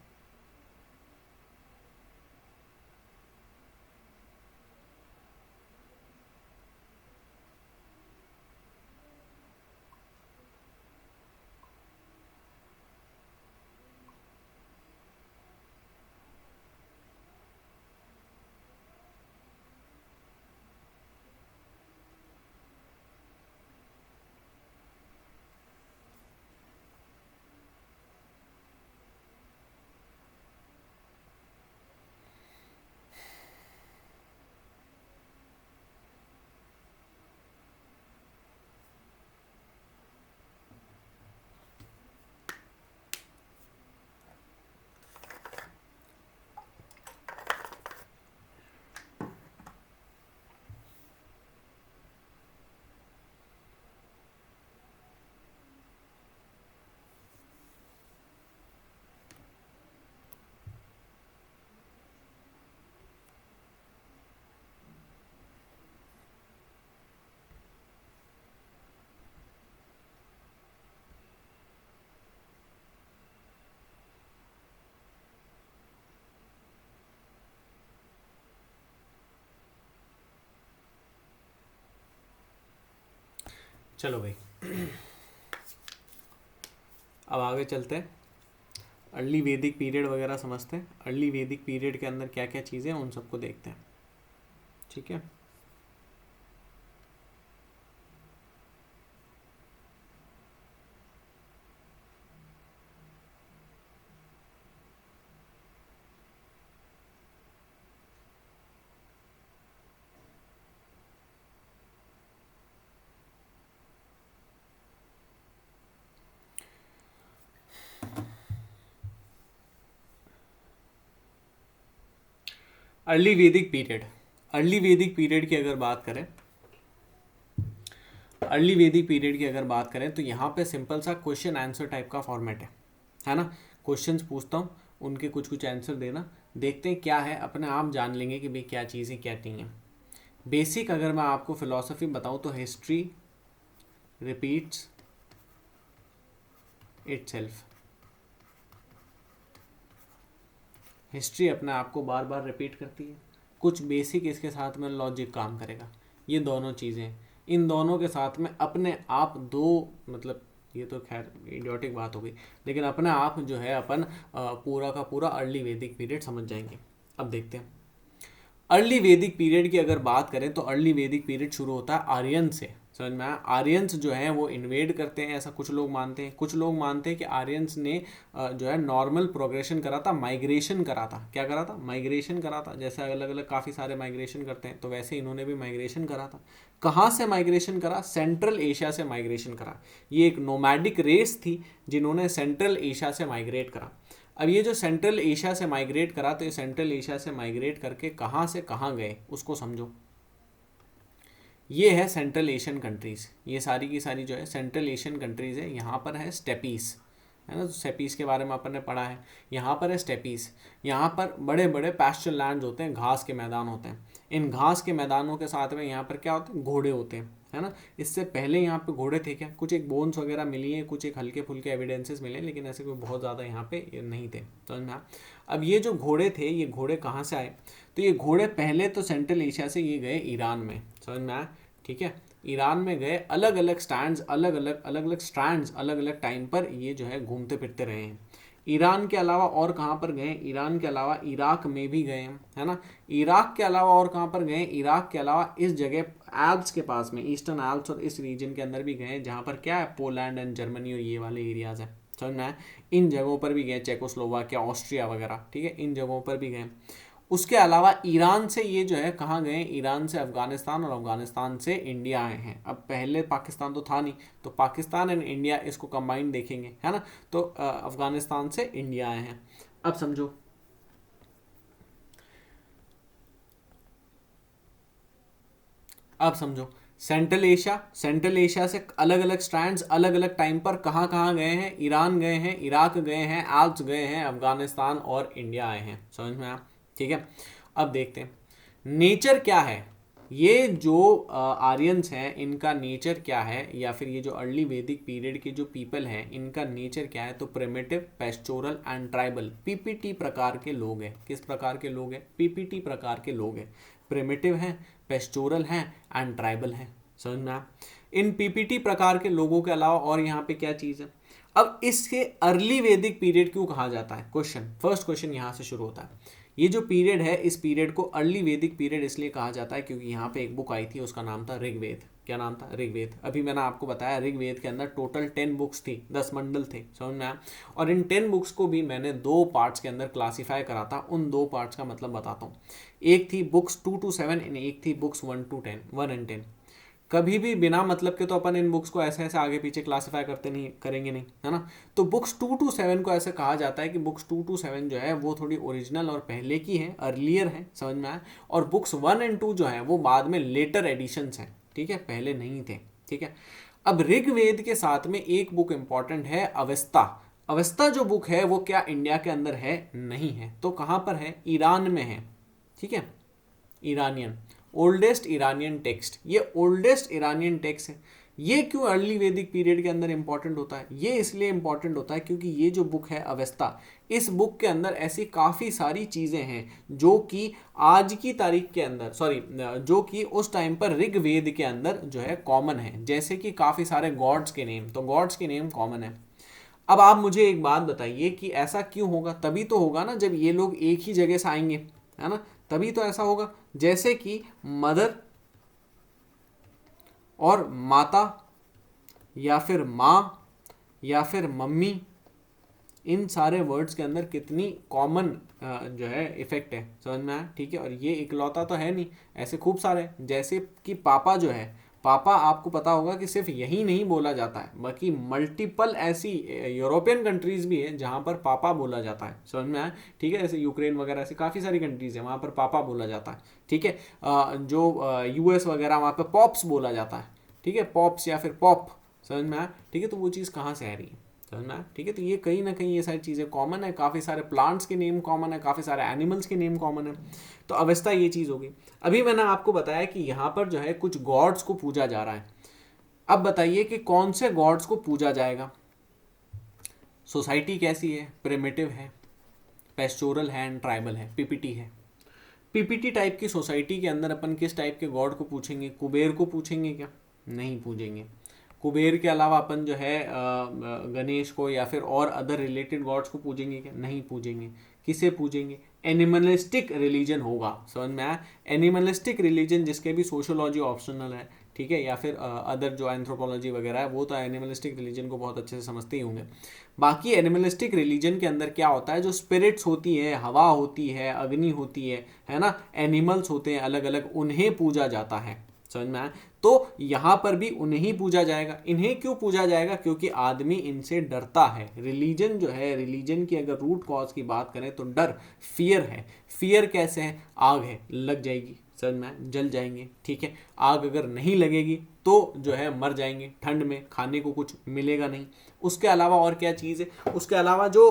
चलो भाई अब आगे चलते हैं, अर्ली वैदिक पीरियड वगैरह समझते हैं। अर्ली वैदिक पीरियड के अंदर क्या क्या चीज़ें हैं उन सबको देखते हैं, ठीक है। अर्ली वैदिक पीरियड, अर्ली वैदिक पीरियड की अगर बात करें, अर्ली वैदिक पीरियड की अगर बात करें तो यहाँ पे सिंपल सा क्वेश्चन आंसर टाइप का फॉर्मेट है ना। क्वेश्चंस पूछता हूँ, उनके कुछ कुछ आंसर देना, देखते हैं क्या है, अपने आप जान लेंगे कि भाई क्या चीज़ है क्या नहीं है। बेसिक अगर मैं आपको फिलॉसफी बताऊँ तो हिस्ट्री रिपीट्स इटसेल्फ, हिस्ट्री अपने आप को बार बार रिपीट करती है। कुछ बेसिक इसके साथ में लॉजिक काम करेगा, ये दोनों चीज़ें, इन दोनों के साथ में अपने आप दो, मतलब ये तो खैर इडियोटिक बात हो गई, लेकिन अपने आप जो है अपन पूरा का पूरा अर्ली वैदिक पीरियड समझ जाएंगे। अब देखते हैं अर्ली वैदिक पीरियड की अगर बात करें तो अर्ली वैदिक पीरियड शुरू होता है आर्यन से, समझ में आया। आर्यंस जो है वो इन्वेड करते हैं, ऐसा कुछ लोग मानते हैं। कुछ लोग मानते हैं कि आर्यंस ने जो है नॉर्मल प्रोग्रेशन करा था, माइग्रेशन करा था। क्या करा था? माइग्रेशन करा था। जैसे अलग अलग काफ़ी सारे माइग्रेशन करते हैं, तो वैसे इन्होंने भी माइग्रेशन करा था। कहाँ से माइग्रेशन करा? सेंट्रल एशिया से माइग्रेशन करा। ये एक नोमैडिक रेस थी जिन्होंने सेंट्रल एशिया से माइग्रेट करा। अब ये जो सेंट्रल एशिया से माइग्रेट करा, तो ये सेंट्रल एशिया से माइग्रेट करके कहाँ से कहाँ गए उसको समझो। ये है सेंट्रल एशियन कंट्रीज़, ये सारी की सारी जो है सेंट्रल एशियन कंट्रीज़ है। यहाँ पर है स्टेपीज़, है ना, तो स्टेपीज़ के बारे में अपन ने पढ़ा है। यहाँ पर है स्टेपीज़, यहाँ पर बड़े बड़े पैस्चर लैंड्स होते हैं, घास के मैदान होते हैं। इन घास के मैदानों के साथ में यहाँ पर क्या होते हैं? घोड़े होते हैं, है ना। इससे पहले यहाँ पे घोड़े थे क्या? कुछ एक बोन्स वगैरह मिली है, कुछ एक हल्के फुल्के एविडेंसेस मिले, लेकिन ऐसे कोई बहुत ज़्यादा यहाँ पे नहीं थे, समझ में। अब ये जो घोड़े थे, ये घोड़े कहाँ से आए? तो ये घोड़े पहले तो सेंट्रल एशिया से ये गए ईरान में, समझ में आया, ठीक है। ईरान में गए, अलग अलग स्टैंड्स, अलग अलग स्टैंड्स, अलग अलग टाइम पर ये जो है घूमते फिरते रहे हैं। ईरान के अलावा और कहाँ पर गए? ईरान के अलावा इराक में भी गए हैं, है ना। इराक के अलावा और कहाँ पर गए? इराक के अलावा इस जगह एल्प्स के पास में, ईस्टर्न एल्प्स और इस रीजन के अंदर भी गए, जहाँ पर क्या है? पोलैंड एंड जर्मनी और ये वाले एरियाज हैं, समझ में आया। इन जगहों पर भी गए, चेकोस्लोवाकिया, ऑस्ट्रिया वगैरह, ठीक है, इन जगहों पर भी गए। उसके अलावा ईरान से ये जो है कहाँ गए? ईरान से अफगानिस्तान, और अफगानिस्तान से इंडिया आए हैं। अब पहले पाकिस्तान तो था नहीं, तो पाकिस्तान एंड इंडिया इसको कंबाइन देखेंगे, है ना। तो अफगानिस्तान से इंडिया आए हैं। अब समझो, अब समझो, सेंट्रल एशिया, सेंट्रल एशिया से अलग अलग स्ट्रैंड्स अलग अलग टाइम पर कहाँ कहाँ गए हैं? ईरान गए हैं, इराक गए हैं, एल्प्स गए हैं, अफगानिस्तान और इंडिया आए हैं, समझ में आया, ठीक है। अब देखते हैं नेचर क्या है। ये जो आर्यंस हैं, इनका नेचर क्या है, या फिर ये जो अर्ली वैदिक पीरियड के जो पीपल हैं, इनका नेचर क्या है? तो primitive, pastoral and tribal, PPT प्रकार के लोग हैं। किस प्रकार के लोग हैं? पीपीटी प्रकार के लोग हैं। प्रिमिटिव हैं, पेस्टोरल हैं एंड ट्राइबल हैं, समझ में आया। इन पीपीटी प्रकार के लोगों के अलावा और यहाँ पे क्या चीज़ है? अब इसके अर्ली वैदिक पीरियड क्यों कहा जाता है? क्वेश्चन, फर्स्ट क्वेश्चन यहाँ से शुरू होता है। ये जो पीरियड है, इस पीरियड को अर्ली वैदिक पीरियड इसलिए कहा जाता है क्योंकि यहाँ पे एक बुक आई थी, उसका नाम था ऋग्वेद। क्या नाम था? ऋग्वेद। अभी मैंने आपको बताया ऋग्वेद के अंदर टोटल 10 बुक्स थी, 10 मंडल थे, समझ में आया। और इन 10 बुक्स को भी मैंने 2 पार्ट्स के अंदर क्लासीफाई करा था। उन 2 पार्ट्स का मतलब बताता हूँ। एक थी बुक्स 2 to 7 और एक थी बुक्स 1 to 10, 1 and 10। कभी भी बिना मतलब के तो अपन इन बुक्स को ऐसे ऐसे आगे पीछे क्लासिफाई करते नहीं, करेंगे नहीं, है ना। तो बुक्स 2 to 7 को ऐसे कहा जाता है कि बुक्स 2 to 7 जो है वो थोड़ी ओरिजिनल और पहले की है, अर्लियर है, समझ में आया। और बुक्स 1 and 2 जो है वो बाद में लेटर एडिशंस हैं, ठीक है, पहले नहीं थे, ठीक है। अब ऋग्वेद के साथ में एक बुक इंपॉर्टेंट है, अवेस्ता। अवेस्ता जो बुक है वो क्या इंडिया के अंदर है? नहीं है। तो कहाँ पर है? ईरान में है, ठीक है, ईरानियन, ओल्डेस्ट ईरानियन टेक्स्ट। ये ओल्डेस्ट ईरानियन टेक्स्ट है। ये क्यों अर्ली वैदिक पीरियड के अंदर इंपॉर्टेंट होता है? ये इसलिए इंपॉर्टेंट होता है क्योंकि ये जो बुक है अवेस्ता, इस बुक के अंदर ऐसी काफ़ी सारी चीज़ें हैं जो कि आज की तारीख के अंदर, सॉरी, जो कि उस टाइम पर ऋग्वेद के अंदर जो है कॉमन है। जैसे कि काफ़ी सारे गॉड्स के नेम, तो गॉड्स के नेम कॉमन है। अब आप मुझे एक बात बताइए कि ऐसा क्यों होगा? तभी तो होगा ना जब ये लोग एक ही जगह से आएंगे, है ना, तभी तो ऐसा होगा। जैसे कि मदर और माता, या फिर माँ, या फिर मम्मी, इन सारे वर्ड्स के अंदर कितनी कॉमन जो है इफेक्ट है, समझ में आया? ठीक है, और ये इकलौता तो है नहीं, ऐसे खूब सारे। जैसे कि पापा जो है, पापा आपको पता होगा कि सिर्फ यही नहीं बोला जाता है, बल्कि मल्टीपल ऐसी यूरोपियन कंट्रीज भी है जहाँ पर पापा बोला जाता है, समझ में आया? ठीक है, जैसे यूक्रेन वगैरह ऐसी काफ़ी सारी कंट्रीज है वहाँ पर पापा बोला जाता है। ठीक है, जो यूएस वगैरह वहाँ पर पॉप्स बोला जाता है। ठीक है, पॉप्स या फिर पॉप, समझ में आया? ठीक है, तो वो चीज़ कहाँ से आ रही है, समझ में आया? ठीक है, तो ये कहीं ना कहीं ये सारी चीज़ें कॉमन है, काफ़ी सारे प्लांट्स के नेम कॉमन है, काफ़ी सारे एनिमल्स के नेम कॉमन है। तो अवस्था ये चीज़ होगी। अभी मैंने आपको बताया कि यहाँ पर जो है कुछ गॉड्स को पूजा जा रहा है। अब बताइए कि कौन से गॉड्स को पूजा जाएगा? सोसाइटी कैसी है? प्रिमिटिव है, पेस्टोरल है एंड ट्राइबल है, पीपीटी है। पीपीटी टाइप की सोसाइटी के अंदर अपन किस टाइप के गॉड को पूछेंगे? कुबेर को पूछेंगे क्या? नहीं पूछेंगे। कुबेर के अलावा अपन जो है गणेश को या फिर और अदर रिलेटेड गॉड्स को पूजेंगे क्या? नहीं पूजेंगे। किसे पूजेंगे? एनिमलिस्टिक रिलीजन होगा, समझ में आया? एनिमलिस्टिक रिलीजन जिसके भी सोशोलॉजी ऑप्शनल है, ठीक है, या फिर अदर जो एंथ्रोपोलॉजी वगैरह है, वो तो एनिमलिस्टिक रिलीजन को बहुत अच्छे से समझते ही होंगे। बाकी एनिमलिस्टिक रिलीजन के अंदर क्या होता है? जो स्पिरिट्स होती है, हवा होती है, अग्नि होती है ना, एनिमल्स होते हैं अलग अलग, उन्हें पूजा जाता है, समझ में आया? तो यहां पर भी उन्हें ही पूजा जाएगा। इन्हें क्यों पूजा जाएगा? क्योंकि आदमी इनसे डरता है। रिलीजन जो है, रिलीजन की अगर रूट कॉज की बात करें तो डर, फियर है। फियर कैसे है? आग है, लग जाएगी, समझ में, जल जाएंगे। ठीक है, आग अगर नहीं लगेगी तो जो है मर जाएंगे, ठंड में खाने को कुछ मिलेगा नहीं। उसके अलावा और क्या चीज़ है? उसके अलावा जो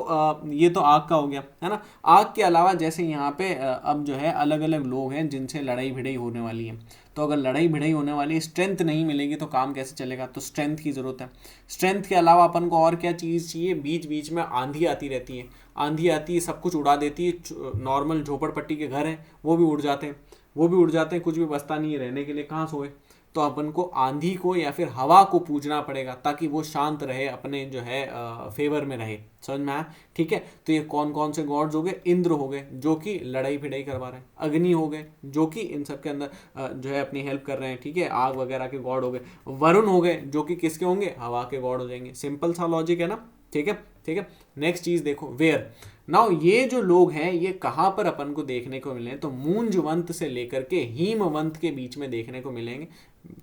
ये तो आग का हो गया, है ना। आग के अलावा जैसे यहाँ पे अब जो है अलग अलग लोग हैं जिनसे लड़ाई भिड़ाई होने वाली है। तो अगर लड़ाई भिड़ाई होने वाली है, स्ट्रेंथ नहीं मिलेगी तो काम कैसे चलेगा? तो स्ट्रेंथ की ज़रूरत है। स्ट्रेंथ के अलावा अपन को और क्या चीज़ चाहिए? बीच बीच में आंधी आती रहती है, आंधी आती है, सब कुछ उड़ा देती है। नॉर्मल झोपड़पट्टी के घर हैं वो भी उड़ जाते हैं, वो भी उड़ जाते हैं, कुछ भी बचता नहीं है रहने के लिए, कहाँ सोए? तो अपन को आंधी को या फिर हवा को पूजना पड़ेगा ताकि वो शांत रहे, अपने जो है फेवर में रहे, समझ में आया? ठीक है, तो ये कौन कौन से गॉड्स हो गए? इंद्र हो गए जो कि लड़ाई भिड़ाई करवा रहे हैं, अग्नि हो गए जो कि इन सब के अंदर जो है अपनी हेल्प कर रहे हैं, ठीक है, आग वगैरह के गॉड हो गए। वरुण हो गए जो कि किसके होंगे? हवा के गॉड हो जाएंगे। सिंपल सा लॉजिक है ना? ठीक है, ठीक है। नेक्स्ट चीज देखो, वेयर नाउ, ये जो लोग हैं ये कहाँ पर अपन को देखने को मिले? तो मूंजवंत से लेकर के हीमवंत के बीच में देखने को मिलेंगे,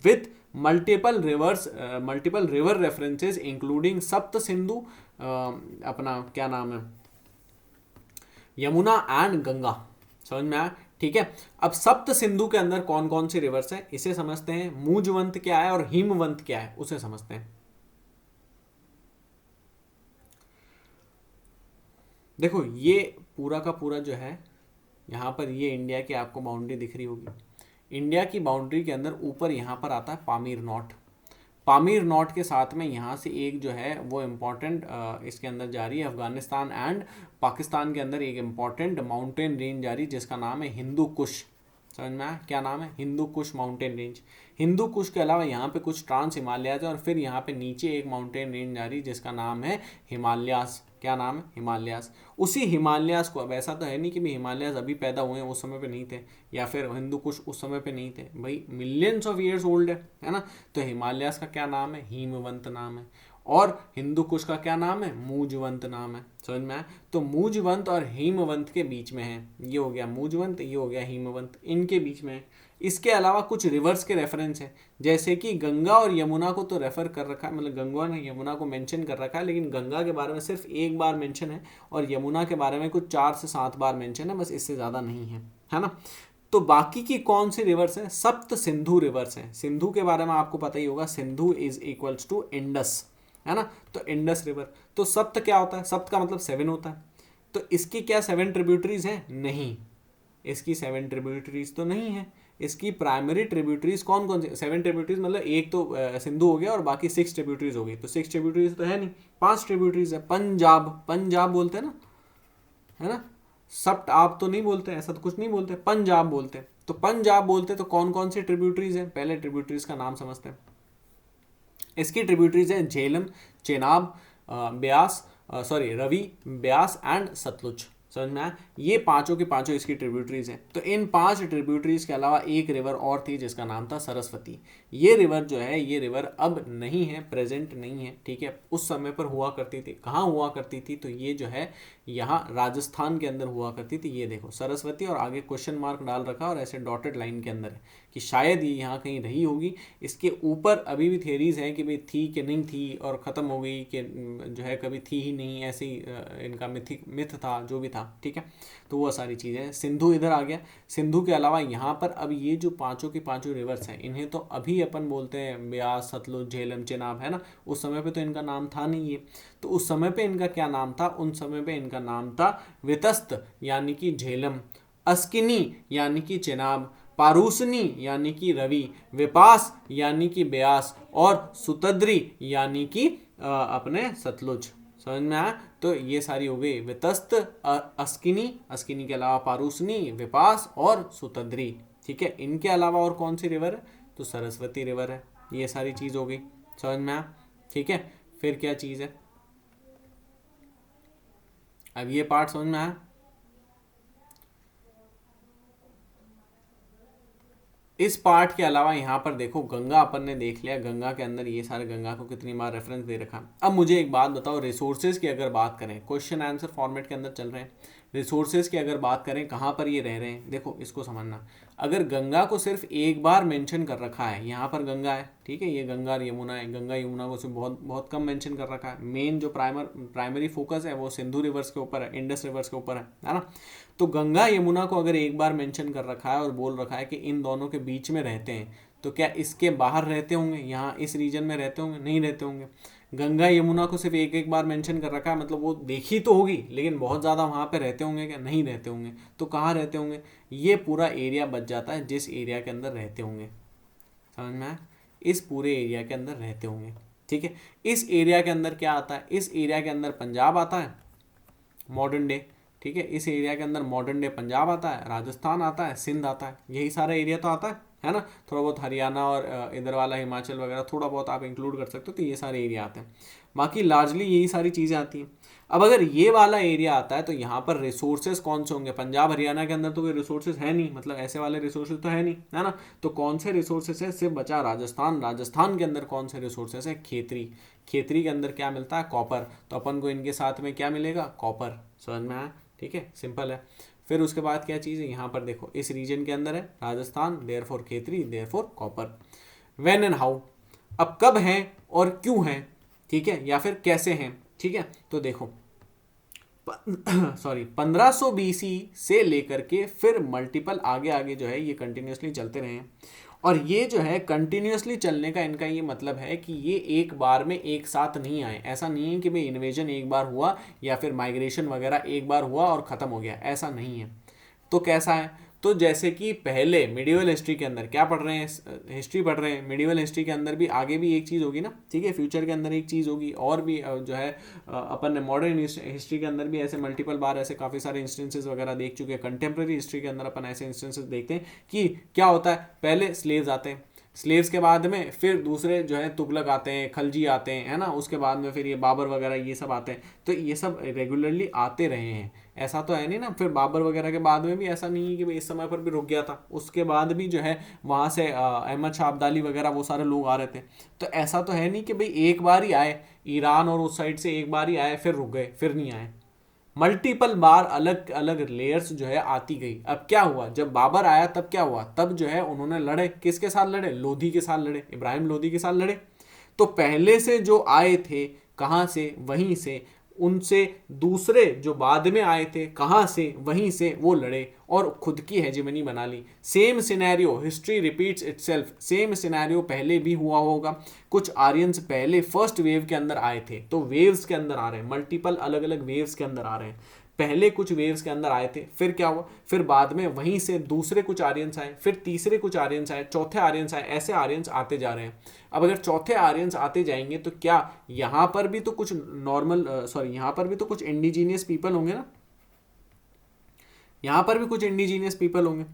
with multiple river references including सप्त सिंधु, अपना क्या नाम है, यमुना एंड गंगा, समझ में आया? ठीक है, अब सप्त सिंधु के अंदर कौन कौन सी रिवर्स है इसे समझते हैं। मूंजवंत क्या है और हिमवंत क्या है उसे समझते हैं। देखो, ये पूरा का पूरा जो है यहाँ पर, ये इंडिया की आपको बाउंड्री दिख रही होगी। इंडिया की बाउंड्री के अंदर ऊपर यहाँ पर आता है पामीर नॉट। पामीर नॉट के साथ में यहाँ से एक जो है वो इम्पॉर्टेंट इसके अंदर जा रही है, अफगानिस्तान एंड पाकिस्तान के अंदर एक इम्पॉर्टेंट माउंटेन रेंज जा रही है जिसका नाम है हिंदू कुश। समझ में आया? क्या नाम है? Hindu Kush mountain range. हिंदू कुश के अलावा यहाँ पे कुछ ट्रांस हिमालयाज है और फिर यहाँ पे नीचे एक माउंटेन रेंज जा रही है जिसका नाम है हिमालयास। क्या नाम है? हिमालयास। उसी हिमालयास को, अब ऐसा तो है नहीं कि भी हिमालयास अभी पैदा हुए हैं, उस समय पे नहीं थे, या फिर हिंदू कुश उस समय पे नहीं थे, भाई मिलियंस ऑफ ईयर्स ओल्ड है ना। तो हिमालयास का क्या नाम है? हिमवंत नाम है। और हिंदू कुश का क्या नाम है? मूजवंत नाम है। समझ में आया? तो मूजवंत और हिमवंत के बीच में है, ये हो गया मूजवंत, ये हो गया हिमवंत, इनके बीच में है। इसके अलावा कुछ रिवर्स के रेफरेंस है, जैसे कि गंगा और यमुना को तो रेफर कर रखा है, मतलब गंगा ने यमुना को मेंशन कर रखा है, लेकिन गंगा के बारे में सिर्फ एक बार मेंशन है और यमुना के बारे में कुछ 4 से 7 बार मेंशन है, बस इससे ज़्यादा नहीं है ना। तो बाकी की कौन सी रिवर्स है? सप्त सिंधु रिवर्स है। सिंधु के बारे में आपको पता ही होगा, Sindhu is equals to Indus, है ना। तो इंडस रिवर। तो सप्त क्या होता है? सप्त का मतलब 7 होता है। तो इसकी क्या 7 ट्रिब्यूटरीज हैं? नहीं, इसकी 7 ट्रिब्यूटरीज तो नहीं है। इसकी प्राइमरी ट्रिब्यूटरीज कौन कौन सी, 7 ट्रिब्यूटरीज मतलब एक तो सिंधु हो गया और बाकी 6 ट्रिब्यूटरीज हो गई, तो 6 ट्रिब्यूटरीज तो है नहीं, 5 ट्रिब्यूटरीज है। पंजाब, पंजाब बोलते हैं ना, है ना, सप्त आप तो नहीं बोलते, ऐसा तो कुछ नहीं बोलते, पंजाब बोलते हैं। तो पंजाब बोलते तो कौन कौन सी ट्रिब्यूटरीज है, पहले ट्रिब्यूटरीज का नाम समझते हैं। इसकी ट्रिब्यूटरीज है झेलम, चेनाब, ब्यास, सॉरी रवि, ब्यास एंड सतलुज। समझ में आया, ये पांचों की पांचों इसकी ट्रिब्यूटरीज हैं। तो इन 5 ट्रिब्यूटरीज के अलावा एक रिवर और थी जिसका नाम था सरस्वती। ये रिवर जो है, ये रिवर अब नहीं है, प्रेजेंट नहीं है, ठीक है, उस समय पर हुआ करती थी। कहाँ हुआ करती थी, तो ये जो है यहाँ राजस्थान के अंदर हुआ करती थी। ये देखो सरस्वती और आगे क्वेश्चन मार्क डाल रखा और ऐसे डॉटेड लाइन के अंदर है कि शायद ये यहाँ कहीं रही होगी। इसके ऊपर अभी भी थियरीज हैं कि भाई थी कि नहीं थी और ख़त्म हो गई कि जो है कभी थी ही नहीं, ऐसे ही इनका मिथ था, जो भी था, ठीक है। तो वो सारी चीज़ें, सिंधु इधर आ गया। सिंधु के अलावा यहाँ पर अब ये जो पांचों की पांचों रिवर्स हैं, इन्हें तो अभी अपन बोलते हैं ब्यास, सतलुज, झेलम, चेनाब, है ना। उस समय पे तो इनका नाम था नहीं ये। तो उस समय पे इनका क्या नाम था, उन समय पे इनका नाम था वितस्त यानी कि झेलम, अस्किनी यानी कि चेनाब, पारूसनी यानी कि रवि, विपास यानी कि ब्यास और सुतद्री यानी कि अपने सतलुज। समझ में आया, तो ये सारी हो गई वितस्त, अस्किनी, अस्किनी के अलावा पारूसनी, विपास और सुतद्री, ठीक है। इनके अलावा और कौन सी रिवर है, तो सरस्वती रिवर है। ये सारी चीज हो गई, समझ में आया, ठीक है। फिर क्या चीज है, अब ये पार्ट समझ में आया। इस पार्ट के अलावा यहाँ पर देखो गंगा अपन ने देख लिया, गंगा के अंदर ये सारे गंगा को कितनी बार रेफरेंस दे रखा। अब मुझे एक बात बताओ, रिसोर्सेज की अगर बात करें, क्वेश्चन आंसर फॉर्मेट के अंदर चल रहे हैं, रिसोर्सेज की अगर बात करें कहाँ पर ये रह रहे हैं, देखो इसको समझना। अगर गंगा को सिर्फ एक बार मेंशन कर रखा है, यहाँ पर गंगा है, ठीक है, ये गंगा और यमुना है, गंगा यमुना को सिर्फ बहुत बहुत कम मेंशन कर रखा है। मेन जो प्राइमरी फोकस है वो सिंधु रिवर्स के ऊपर है, इंडस रिवर्स के ऊपर है ना। तो गंगा यमुना को अगर एक बार मेंशन कर रखा है और बोल रखा है कि इन दोनों के बीच में रहते हैं, तो क्या इसके बाहर रहते होंगे, यहाँ इस रीजन में रहते होंगे, नहीं रहते होंगे। गंगा यमुना को सिर्फ एक एक बार मेंशन कर रखा है, मतलब वो देखी तो होगी लेकिन बहुत ज़्यादा वहाँ पे रहते होंगे क्या, नहीं रहते होंगे। तो कहाँ रहते होंगे, ये पूरा एरिया बच जाता है जिस एरिया के अंदर रहते होंगे। समझ में आया, इस पूरे एरिया के अंदर रहते होंगे, ठीक है। इस एरिया के अंदर क्या आता है, इस एरिया के अंदर पंजाब आता है, मॉडर्न डे, ठीक है। इस एरिया के अंदर मॉडर्न डे पंजाब आता है, राजस्थान आता है, सिंध आता है, यही सारा एरिया तो आता है ना। थोड़ा बहुत हरियाणा और इधर वाला हिमाचल वगैरह थोड़ा बहुत आप इंक्लूड कर सकते हो, तो ये सारे एरिया आते हैं। बाकी लार्जली यही सारी चीज़ें आती हैं। अब अगर ये वाला एरिया आता है तो यहाँ पर रिसोर्सेज कौन से होंगे, पंजाब हरियाणा के अंदर तो कोई रिसोर्सेज है नहीं, मतलब ऐसे वाले रिसोर्सेज तो है नहीं, है ना। तो कौन से रिसोर्सेज है, सिर्फ बचा राजस्थान। राजस्थान के अंदर कौन से रिसोर्सेज है, खेतरी, खेतरी के अंदर क्या मिलता है, कॉपर। तो अपन को इनके साथ में क्या मिलेगा, कॉपर। समझ में आया, ठीक है, सिंपल है। फिर उसके बाद क्या चीज़ है, यहाँ पर देखो इस रीजन के अंदर है Rajasthan, therefore Khetri, therefore copper. When and how, अब कब है और क्यों है, ठीक है, या फिर कैसे हैं, ठीक है। तो देखो सॉरी 1500 BC से लेकर के फिर मल्टीपल आगे आगे जो है ये कंटिन्यूसली चलते रहे हैं। और ये जो है कंटिन्यूसली चलने का इनका ये मतलब है कि ये एक बार में एक साथ नहीं आए। ऐसा नहीं है कि भाई इन्वेजन एक बार हुआ या फिर माइग्रेशन वगैरह एक बार हुआ और ख़त्म हो गया, ऐसा नहीं है। तो कैसा है, तो जैसे कि पहले मिडिवल हिस्ट्री के अंदर क्या पढ़ रहे हैं, हिस्ट्री पढ़ रहे हैं, मिडिवल हिस्ट्री के अंदर भी आगे भी एक चीज़ होगी ना, ठीक है, फ्यूचर के अंदर एक चीज़ होगी और भी जो है अपन ने मॉडर्न हिस्ट्री के अंदर भी ऐसे मल्टीपल बार ऐसे काफ़ी सारे इंस्टेंसेस वगैरह देख चुके हैं। कंटेम्प्रेरी हिस्ट्री के अंदर अपन ऐसे इंस्टेंसेस देखते हैं कि क्या होता है, पहले स्लेव्स आते हैं, स्लेव्स के बाद में फिर दूसरे जो है तुगलक आते हैं, खलजी आते हैं, है ना, उसके बाद में फिर ये बाबर वगैरह ये सब आते हैं। तो ये सब रेगुलरली आते रहे हैं, ऐसा तो है नहीं ना। फिर बाबर वगैरह के बाद में भी ऐसा नहीं है कि भाई इस समय पर भी रुक गया था, उसके बाद भी जो है वहाँ से अहमद शाह अब्दाली वगैरह वो सारे लोग आ रहे थे। तो ऐसा तो है नहीं कि भाई एक बार ही आए ईरान और उस साइड से एक बार ही आए फिर रुक गए फिर नहीं आए, मल्टीपल बार अलग अलग लेयर्स जो है आती गई। अब क्या हुआ, जब बाबर आया तब क्या हुआ, तब जो है उन्होंने लड़े, किसके साथ लड़े, लोधी के साथ लड़े, इब्राहिम लोधी के साथ लड़े। तो पहले से जो आए थे कहाँ से, वहीं से, उनसे दूसरे जो बाद में आए थे कहाँ से, वहीं से वो लड़े और खुद की हेजेमनी बना ली। Same scenario, history repeats itself, same scenario पहले भी हुआ होगा। कुछ आर्यंस पहले फर्स्ट वेव के अंदर आए थे, तो वेव्स के अंदर आ रहे हैं, मल्टीपल अलग अलग वेव्स के अंदर आ रहे हैं। पहले कुछ वेव्स के अंदर आए थे, फिर क्या हुआ, फिर बाद में वहीं से दूसरे कुछ आर्यंस आए, फिर तीसरे कुछ आर्यंस आए, चौथे आर्यंस आए, ऐसे आर्यंस आते जा रहे हैं। अब अगर चौथे आर्यंस आते जाएंगे तो क्या यहाँ पर भी तो कुछ नॉर्मल सॉरी यहाँ पर भी तो कुछ इंडिजीनियस पीपल होंगे ना, यहाँ पर भी कुछ इंडिजीनियस पीपल होंगे।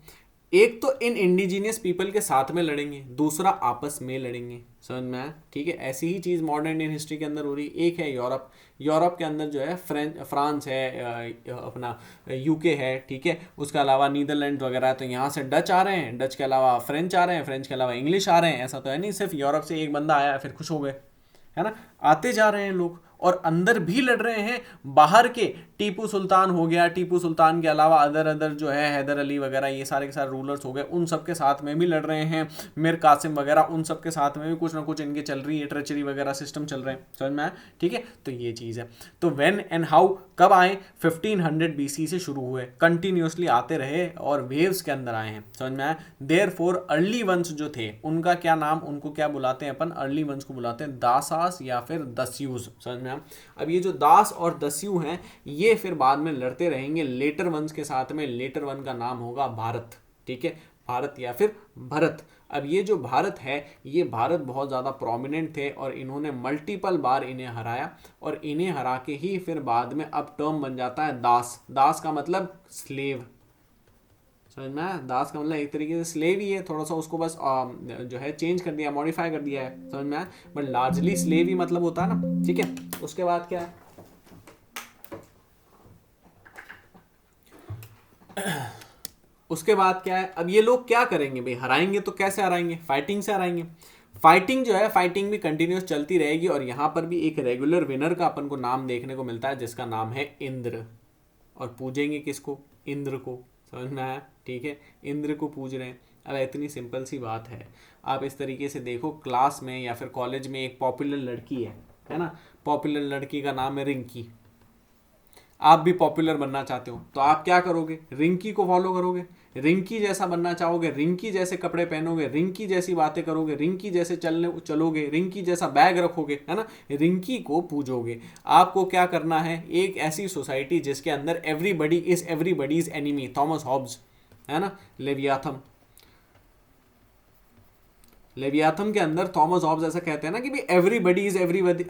एक तो इन इंडिजीनियस पीपल के साथ में लड़ेंगे, दूसरा आपस में लड़ेंगे, समझ में आया? ठीक है, ऐसी ही चीज़ मॉडर्न इंडियन हिस्ट्री के अंदर हो रही है। एक है यूरोप, यूरोप के अंदर जो है फ्रांस है, अपना यूके है, ठीक है, उसके अलावा नीदरलैंड वगैरह है। तो यहाँ से डच आ रहे हैं, डच के अलावा फ्रेंच आ रहे हैं, फ्रेंच के अलावा इंग्लिश आ रहे हैं। ऐसा तो है नहीं सिर्फ यूरोप से एक बंदा आया फिर खुश हो गए, है ना, आते जा रहे हैं लोग। और अंदर भी लड़ रहे हैं, बाहर के टीपू सुल्तान हो गया, टीपू सुल्तान के अलावा अदर अदर जो है हैदर अली वगैरह, ये सारे के सारे रूलर्स हो गए, उन सब के साथ में भी लड़ रहे हैं। मीर कासिम वगैरह, उन सब के साथ में भी कुछ ना कुछ इनके चल रही है, ट्रेचरी वगैरह सिस्टम चल रहे हैं, समझ में आया? ठीक है, तो ये चीज़ है। तो व्हेन एंड हाउ कब आए, 1500 BC से शुरू हुए, कंटिन्यूसली आते रहे और वेव्स के अंदर आए हैं, समझ में आया? देयरफॉर अर्ली वंश जो थे उनका क्या नाम, उनको क्या बुलाते हैं अपन, अर्ली वंश को बुलाते हैं दासास या फिर दस्यूज, समझ में आया? अब ये जो दास और दस्यू हैं ये फिर बाद में लड़ते रहेंगे लेटर वंश के साथ में। लेटर वन का नाम होगा भारत, ठीक है, भारत या फिर भरत। अब ये जो भारत है, ये भारत बहुत ज़्यादा प्रोमिनेंट थे और इन्होंने मल्टीपल बार इन्हें हराया, और इन्हें हरा के ही फिर बाद में अब टर्म बन जाता है दास। दास का मतलब स्लेव, समझ में आया? दास का मतलब एक तरीके से स्लेव ही है, थोड़ा सा उसको बस जो है चेंज कर दिया, मॉडिफाई कर दिया है, समझ में आया? बट लार्जली स्लेव ही मतलब होता है ना, ठीक है। उसके बाद क्या है, उसके बाद क्या है, अब ये लोग क्या करेंगे भाई, हराएंगे तो कैसे हराएंगे, फाइटिंग से हराएंगे। फाइटिंग जो है, फाइटिंग भी कंटिन्यूस चलती रहेगी, और यहाँ पर भी एक रेगुलर विनर का अपन को नाम देखने को मिलता है जिसका नाम है इंद्र। और पूजेंगे किसको, इंद्र को, समझ में आया? ठीक है, इंद्र को पूज रहे हैं। अब इतनी सिंपल सी बात है, आप इस तरीके से देखो, क्लास में या फिर कॉलेज में एक पॉपुलर लड़की है ना, पॉपुलर लड़की का नाम है रिंकी। आप भी पॉपुलर बनना चाहते हो तो आप क्या करोगे, रिंकी को फॉलो करोगे, रिंकी जैसा बनना चाहोगे, रिंकी जैसे कपड़े पहनोगे, रिंकी जैसी बातें करोगे, रिंकी जैसे चलोगे, रिंकी जैसा बैग रखोगे, है ना, रिंकी को पूजोगे। आपको क्या करना है, एक ऐसी सोसाइटी जिसके अंदर everybody is everybody's enemy, Thomas Hobbes, है ना, लेवियाथम। लेवियाथम के अंदर थॉमस हॉब्स ऐसा कहते हैं ना कि भाई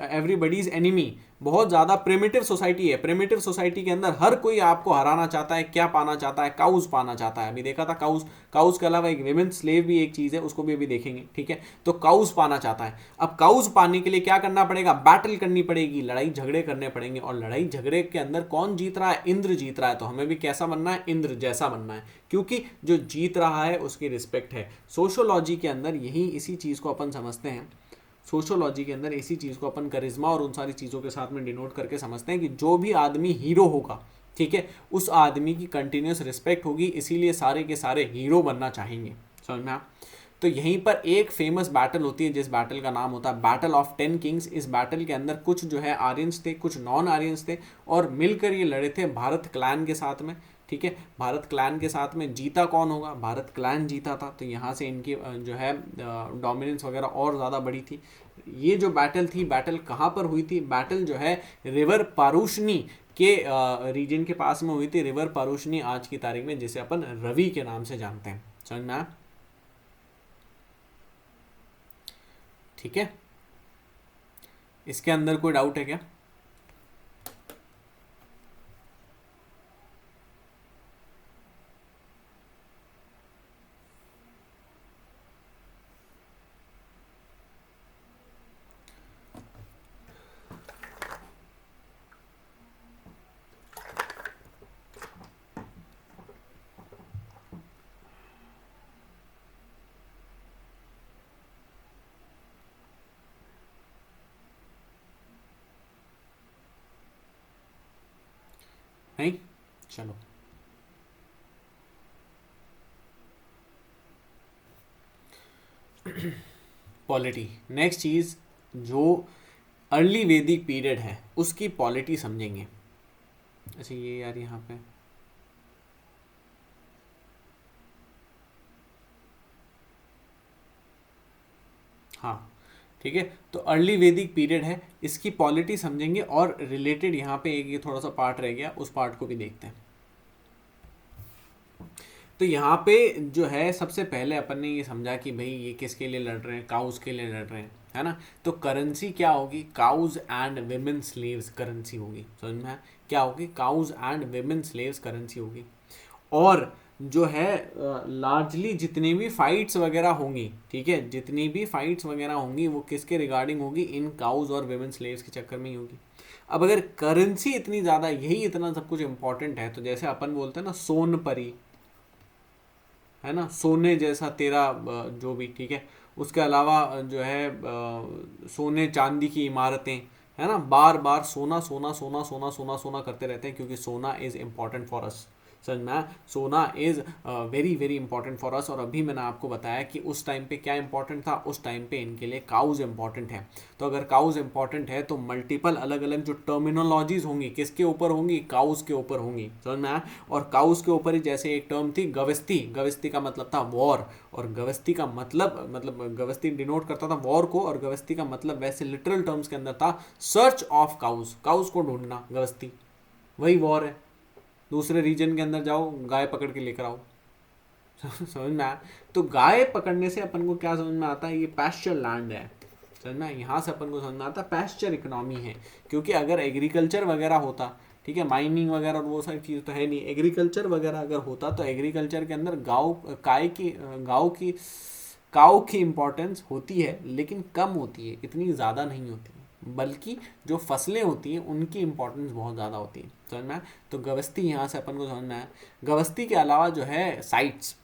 एवरीबडीज एनिमी। बहुत ज़्यादा प्रिमिटिव सोसाइटी है। प्रिमिटिव सोसाइटी के अंदर हर कोई आपको हराना चाहता है, क्या पाना चाहता है, काउज पाना चाहता है। अभी देखा था काउज, काउज के अलावा एक विमेन स्लेव भी एक चीज़ है, उसको भी अभी देखेंगे, ठीक है। तो काउज पाना चाहता है। अब काउज पाने के लिए क्या करना पड़ेगा, बैटल करनी पड़ेगी, लड़ाई झगड़े करने पड़ेंगे, और लड़ाई झगड़े के अंदर कौन जीत रहा है, इंद्र जीत रहा है। तो हमें भी कैसा बनना है, इंद्र जैसा बनना है, क्योंकि जो जीत रहा है उसकी रिस्पेक्ट है। सोशियोलॉजी के अंदर यही इसी चीज़ को अपन समझते हैं, सोशियोलॉजी के अंदर इसी चीज़ को अपन करिश्मा और उन सारी चीज़ों के साथ में डिनोट करके समझते हैं कि जो भी आदमी हीरो होगा, ठीक है, उस आदमी की कंटिन्यूस रिस्पेक्ट होगी, इसीलिए सारे के सारे हीरो बनना चाहेंगे, समझ में आप? तो यहीं पर एक फेमस बैटल होती है जिस बैटल का नाम होता है बैटल ऑफ 10 किंग्स। इस बैटल के अंदर कुछ जो है आर्यंस थे, कुछ नॉन आर्यंस थे, और मिलकर ये लड़े थे भारत क्लैन के साथ में, ठीक है। भारत क्लैन के साथ में जीता कौन होगा, भारत क्लैन जीता था। तो यहाँ से इनकी जो है डोमिनेंस वगैरह और ज़्यादा बड़ी थी। ये जो बैटल थी, बैटल कहाँ पर हुई थी, बैटल जो है रिवर पारूशनी के रीजन के पास में हुई थी। रिवर पारूशनी आज की तारीख में जिसे अपन रवि के नाम से जानते हैं, समझ में आया? ठीक है, इसके अंदर कोई डाउट है क्या? नहीं, चलो। पॉलिटी, नेक्स्ट चीज़ जो अर्ली वैदिक पीरियड है उसकी पॉलिटी समझेंगे। अच्छा ये यार यहाँ पे हाँ ठीक है। तो अर्ली वैदिक पीरियड है, इसकी पॉलिटी समझेंगे और रिलेटेड यहाँ पे एक ये थोड़ा सा पार्ट रह गया, उस पार्ट को भी देखते हैं। तो यहाँ पे जो है सबसे पहले अपन ने ये समझा कि भाई ये किसके लिए लड़ रहे हैं, काउज के लिए लड़ रहे हैं, है ना। तो करेंसी क्या होगी, cause and women slaves currency होगी, समझ में आया? क्या होगी, cause and women slaves currency होगी। और जो है लार्जली जितनी भी फाइट्स वगैरह होंगी, ठीक है, जितनी भी फाइट्स वगैरह होंगी वो किसके रिगार्डिंग होगी, इन काउज और विमेन स्लेव्स के चक्कर में ही होगी। अब अगर करेंसी इतनी ज़्यादा, यही इतना सब कुछ इंपॉर्टेंट है, तो जैसे अपन बोलते हैं ना सोन परी, है ना, सोने जैसा तेरा जो भी, ठीक है, उसके अलावा जो है सोने चांदी की इमारतें, है ना, बार बार सोना सोना सोना सोना सोना सोना करते रहते हैं, क्योंकि सोना इज़ इम्पॉर्टेंट फॉर अस, समझ में आया? सोना is very very important for us. और अभी मैंने आपको बताया कि उस टाइम पे क्या इंपॉर्टेंट था, उस टाइम पे इनके लिए काउज इंपॉर्टेंट है। तो अगर काउज इंपॉर्टेंट है तो मल्टीपल अलग अलग जो टर्मिनोलॉजीज होंगी किसके ऊपर होंगी, काउज के ऊपर होंगी, समझ में आया? और काउज के ऊपर ही जैसे एक टर्म थी गवस्ती, गवस्ती का मतलब था वॉर, और गवस्ती का मतलब गवस्ती डिनोट करता था वॉर को, और गवस्ती का मतलब वैसे लिटरल टर्म्स के अंदर था सर्च ऑफ काउज, काउज को ढूंढना, गवस्ती वही वॉर है। दूसरे रीजन के अंदर जाओ, गाय पकड़ के लेकर आओ, समझ में आया? तो गाय पकड़ने से अपन को क्या समझ में आता है, ये पैस्चर लैंड है, समझ में? यहाँ से अपन को समझ में आता है पैस्चर इकोनॉमी है। क्योंकि अगर एग्रीकल्चर वगैरह होता, ठीक है, माइनिंग वगैरह और वो सारी चीज़ तो है नहीं, एग्रीकल्चर वगैरह अगर होता तो एग्रीकल्चर के अंदर काऊ की इम्पोर्टेंस होती है, लेकिन कम होती है, इतनी ज़्यादा नहीं होती है, बल्कि जो फसलें होती हैं उनकी इंपॉर्टेंस बहुत ज़्यादा होती है, समझ में आया? तो गवस्ती यहाँ से अपन को समझ में आया। गवस्ती के अलावा जो है साइट्स,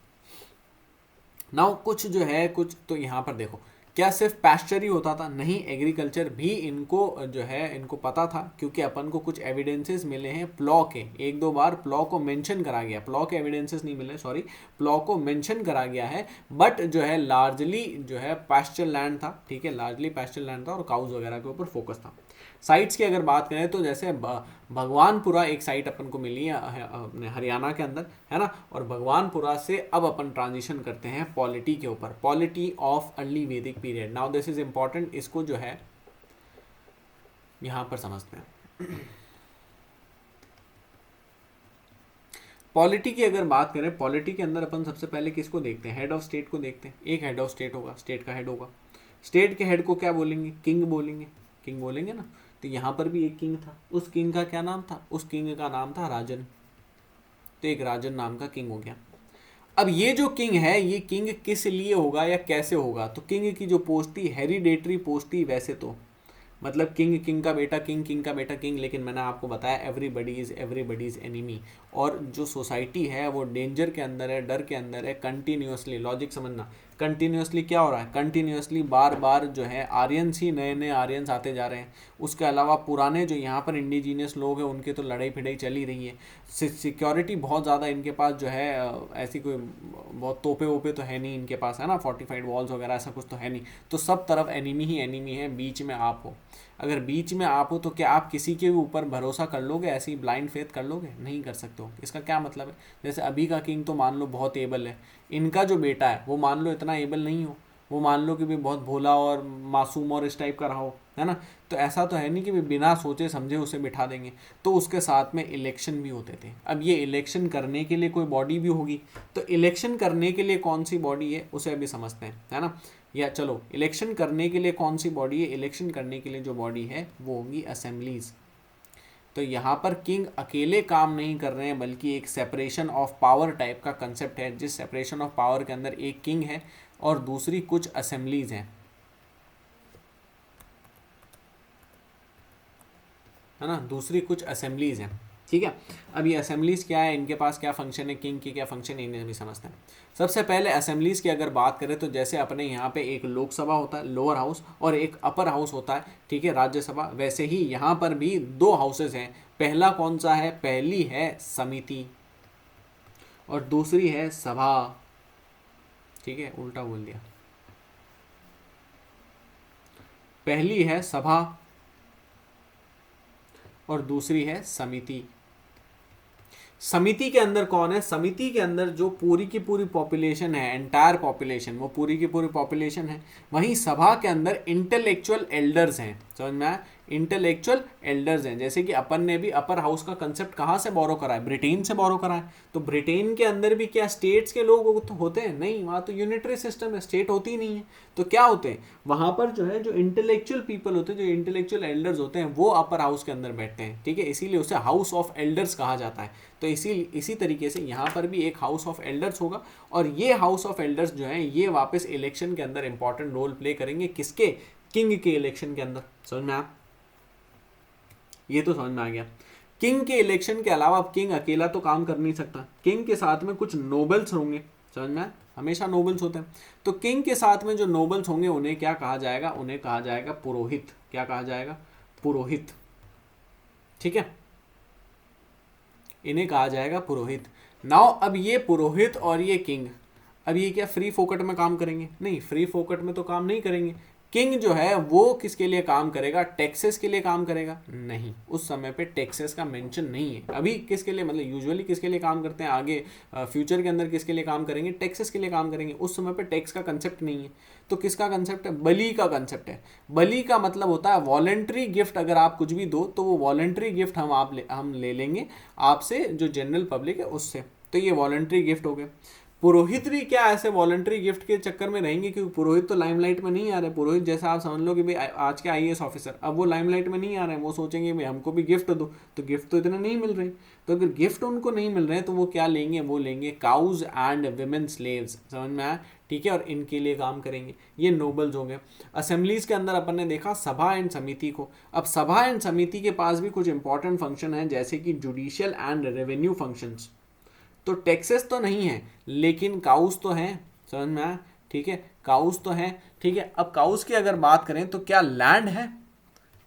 नाउ कुछ जो है कुछ तो यहाँ पर देखो, क्या सिर्फ पैस्चर ही होता था? नहीं, एग्रीकल्चर भी इनको जो है इनको पता था, क्योंकि अपन को कुछ एविडेंसेस मिले हैं प्लॉ के, एक दो बार प्लॉ को मेंशन करा गया, प्लॉ के एविडेंसेस नहीं मिले, सॉरी, प्लॉ को मेंशन करा गया है, बट जो है लार्जली जो है पैस्चर लैंड था, ठीक है, लार्जली पैस्चर लैंड था और काउज वगैरह के ऊपर फोकस था। साइट्स की अगर बात करें तो जैसे भगवानपुरा एक साइट अपन को मिली है अपने हरियाणा के अंदर, है ना। और भगवानपुरा से अब अपन ट्रांजिशन करते हैं पॉलिटी के ऊपर, पॉलिटी ऑफ अर्ली वैदिक period. Now this is important, इसको जो है यहां पर समझते हैं। पॉलिटी की अगर बात करें, पॉलिटी के अंदर अपन सबसे पहले किसको देखते हैं, हेड ऑफ स्टेट को देखते हैं। एक हेड ऑफ स्टेट होगा, स्टेट का हेड होगा, स्टेट के हेड को क्या बोलेंगे, किंग बोलेंगे, किंग बोलेंगे ना। तो यहाँ पर भी एक किंग था, उस किंग का क्या नाम था, उस किंग का नाम था राजन, तो एक राजन नाम का किंग हो गया। अब ये जो किंग है, ये किंग किस लिए होगा या कैसे होगा, तो किंग की जो पोस्ट थी हेरिडेटरी पोस्ट थी वैसे तो, मतलब किंग, किंग का बेटा किंग, किंग का बेटा किंग, लेकिन मैंने आपको बताया एवरीबडी इज एनिमी, और जो सोसाइटी है वो डेंजर के अंदर है, डर के अंदर है कंटिन्यूसली। लॉजिक समझना, कंटिन्यूसली क्या हो रहा है, कंटिन्यूसली बार बार जो है आर्यंस ही, नए नए आर्यंस आते जा रहे हैं। उसके अलावा पुराने जो यहाँ पर इंडिजीनियस लोग हैं उनके तो लड़ाई फिड़ाई चली रही है, सिक्योरिटी बहुत ज़्यादा इनके पास जो है ऐसी कोई बहुत तोपे वोपे तो है नहीं इनके पास, है ना, फोर्टिफाइड वॉल्स वगैरह ऐसा कुछ तो है नहीं। तो सब तरफ एनिमी ही एनिमी है, बीच में आप हो। अगर बीच में आप हो तो क्या आप किसी के भी ऊपर भरोसा कर लोगे, ऐसी ब्लाइंड फेथ कर लोगे? नहीं कर सकते हो। इसका क्या मतलब है, जैसे अभी का किंग तो मान लो बहुत एबल है, इनका जो बेटा है वो मान लो इतना एबल नहीं हो, वो मान लो कि भी बहुत भोला और मासूम और इस टाइप का रहा हो, है ना। तो ऐसा तो है नहीं कि भी बिना सोचे समझे उसे बिठा देंगे। तो उसके साथ में इलेक्शन भी होते थे। अब ये इलेक्शन करने के लिए कोई बॉडी भी होगी, तो इलेक्शन करने के लिए कौन सी बॉडी है उसे अभी समझते हैं, है ना। या चलो, इलेक्शन करने के लिए कौन सी बॉडी है, इलेक्शन करने के लिए जो बॉडी है वो होगी असेंबलीज। तो यहाँ पर किंग अकेले काम नहीं कर रहे हैं, बल्कि एक सेपरेशन ऑफ पावर टाइप का कंसेप्ट है, जिस सेपरेशन ऑफ पावर के अंदर एक किंग है और दूसरी कुछ असेंबलीज हैं, है ना, दूसरी कुछ असेंबलीज हैं, ठीक है। अब ये असेंबलीज क्या है, इनके पास क्या फंक्शन है, किंग की क्या फंक्शन है, इन्हें भी समझते हैं। सबसे पहले असेंबलीज की अगर बात करें तो जैसे अपने यहाँ पे एक लोकसभा होता है, लोअर हाउस, और एक अपर हाउस होता है, ठीक है, राज्यसभा, वैसे ही यहाँ पर भी दो हाउसेज हैं। पहला कौन सा है, पहली है समिति और दूसरी है सभा, ठीक है, उल्टा बोल दिया, पहली है सभा और दूसरी है समिति। समिति के अंदर कौन है? समिति के अंदर जो पूरी की पूरी पॉपुलेशन है, एंटायर पॉपुलेशन, वो पूरी की पूरी पॉपुलेशन है। वहीं सभा के अंदर इंटेलेक्चुअल एल्डर्स हैं, समझ में आया? इंटेलेक्चुअल एल्डर्स हैं। जैसे कि अपन ने भी अपर हाउस का कंसेप्ट कहाँ से बोरो करा है? ब्रिटेन से बोरो करा है। तो ब्रिटेन के अंदर भी क्या स्टेट्स के लोग तो होते हैं? नहीं, वहाँ तो यूनिटरी सिस्टम है, स्टेट होती ही नहीं है। तो क्या होते हैं वहाँ पर? जो है जो इंटेलेक्चुअल पीपल होते हैं, जो इंटेलेक्चुअल एल्डर्स होते हैं, वो अपर हाउस के अंदर बैठते हैं, ठीक है। इसीलिए उसे हाउस ऑफ एल्डर्स कहा जाता है। तो इसी तरीके से यहाँ पर भी एक हाउस ऑफ एल्डर्स होगा, और ये हाउस ऑफ एल्डर्स जो है ये वापस इलेक्शन के अंदर इंपॉर्टेंट रोल प्ले करेंगे। किसके? किंग के इलेक्शन के अंदर। समझ में आया? ये तो समझ में आ गया। किंग के इलेक्शन के अलावा अब किंग अकेला तो काम कर नहीं सकता, किंग के साथ में कुछ नोबल्स होंगे। समझ में आया? हमेशा नोबल्स होते हैं। तो किंग के साथ में जो नोबल्स होंगे उन्हें क्या कहा जाएगा? उन्हें कहा जाएगा पुरोहित। क्या कहा जाएगा? पुरोहित, ठीक है, इन्हें कहा जाएगा पुरोहित। नाउ अब ये पुरोहित और ये किंग, अब ये क्या फ्री फोकट में काम करेंगे? नहीं, फ्री फोकट में तो काम नहीं करेंगे। किंग जो है वो किसके लिए काम करेगा? टैक्सेस के लिए काम करेगा? नहीं, उस समय पे टैक्सेस का मेंशन नहीं है। अभी किसके लिए, मतलब यूजुअली किसके लिए काम करते हैं? आगे फ्यूचर के अंदर किसके लिए काम करेंगे? टैक्सेस के लिए काम करेंगे। उस समय पे टैक्स का कंसेप्ट नहीं है। तो किसका कंसेप्ट है? बलि का कंसेप्ट है। बलि का मतलब होता है वॉलेंट्री गिफ्ट। अगर आप कुछ भी दो तो वो वॉलेंट्री गिफ्ट हम ले लेंगे आपसे, जो जनरल पब्लिक है उससे। तो ये वॉलेंट्री गिफ्ट हो गए। पुरोहित भी क्या ऐसे वॉलंटरी गिफ्ट के चक्कर में रहेंगे? क्योंकि पुरोहित तो लाइमलाइट में नहीं आ रहे। पुरोहित जैसा आप समझ लो कि भाई आज के आईएएस ऑफिसर, अब वो लाइमलाइट में नहीं आ रहे हैं। वो सोचेंगे भाई हमको भी गिफ्ट दो, तो गिफ्ट तो इतने नहीं मिल रहे। तो अगर गिफ्ट उनको नहीं मिल रहे हैं तो वो क्या लेंगे? वो लेंगे काउज एंड विमेन स्लेव्स। समझ में आया? ठीक है, और इनके लिए काम करेंगे। ये नोबल्स हो गए। असेंबलीज के अंदर अपन ने देखा सभा एंड समिति को। अब सभा एंड समिति के पास भी कुछ इंपॉर्टेंट फंक्शन है, जैसे कि जुडिशियल एंड रेवेन्यू फंक्शंस। तो टैक्सेस तो नहीं है लेकिन काउस तो हैं। समझ में आया? ठीक है, काउस तो हैं। ठीक है, अब काउस की अगर बात करें तो क्या लैंड है?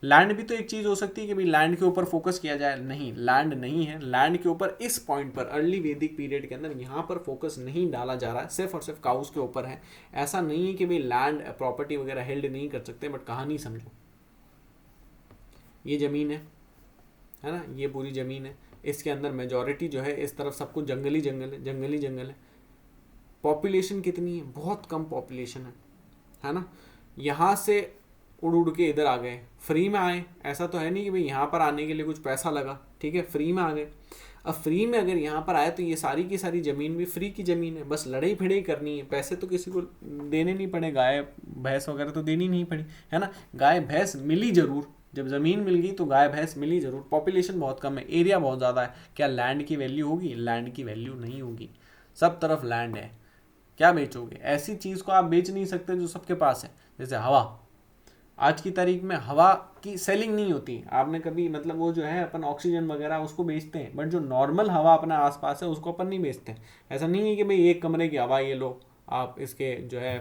लैंड भी तो एक चीज हो सकती है कि भाई लैंड के ऊपर फोकस किया जाए। नहीं, लैंड नहीं है। लैंड के ऊपर इस पॉइंट पर अर्ली वैदिक पीरियड के अंदर यहाँ पर फोकस नहीं डाला जा रहा है, सिर्फ और सिर्फ काउस के ऊपर है। ऐसा नहीं है कि भाई लैंड प्रॉपर्टी वगैरह हेल्ड नहीं कर सकते, बट कहानी समझो। ये जमीन है ना, ये पूरी जमीन है। इसके अंदर मेजॉरिटी जो है इस तरफ सब कुछ जंगली जंगल है, जंगली जंगल है। पॉपुलेशन कितनी है? बहुत कम पॉपुलेशन है ना। यहाँ से उड़ उड़ के इधर आ गए, फ्री में आए। ऐसा तो है नहीं कि भाई यहाँ पर आने के लिए कुछ पैसा लगा, ठीक है, फ्री में आ गए। अब फ्री में अगर यहाँ पर आए तो ये सारी की सारी ज़मीन भी फ्री की ज़मीन है, बस लड़ाई भिड़ाई करनी है। पैसे तो किसी को देने नहीं पड़े, गाय भैंस वगैरह तो देनी नहीं पड़ी, है ना। गाय भैंस मिली जरूर, जब ज़मीन मिल गई तो गाय भैंस मिली जरूर। पॉपुलेशन बहुत कम है, एरिया बहुत ज़्यादा है। क्या लैंड की वैल्यू होगी? लैंड की वैल्यू नहीं होगी। सब तरफ लैंड है, क्या बेचोगे? ऐसी चीज़ को आप बेच नहीं सकते जो सबके पास है। जैसे हवा, आज की तारीख में हवा की सेलिंग नहीं होती। आपने कभी, मतलब वो जो है अपन ऑक्सीजन वगैरह उसको बेचते हैं, बट जो नॉर्मल हवा अपने आसपास है उसको अपन नहीं बेचते। ऐसा नहीं है कि भाई एक कमरे की हवा ये लो, आप इसके जो है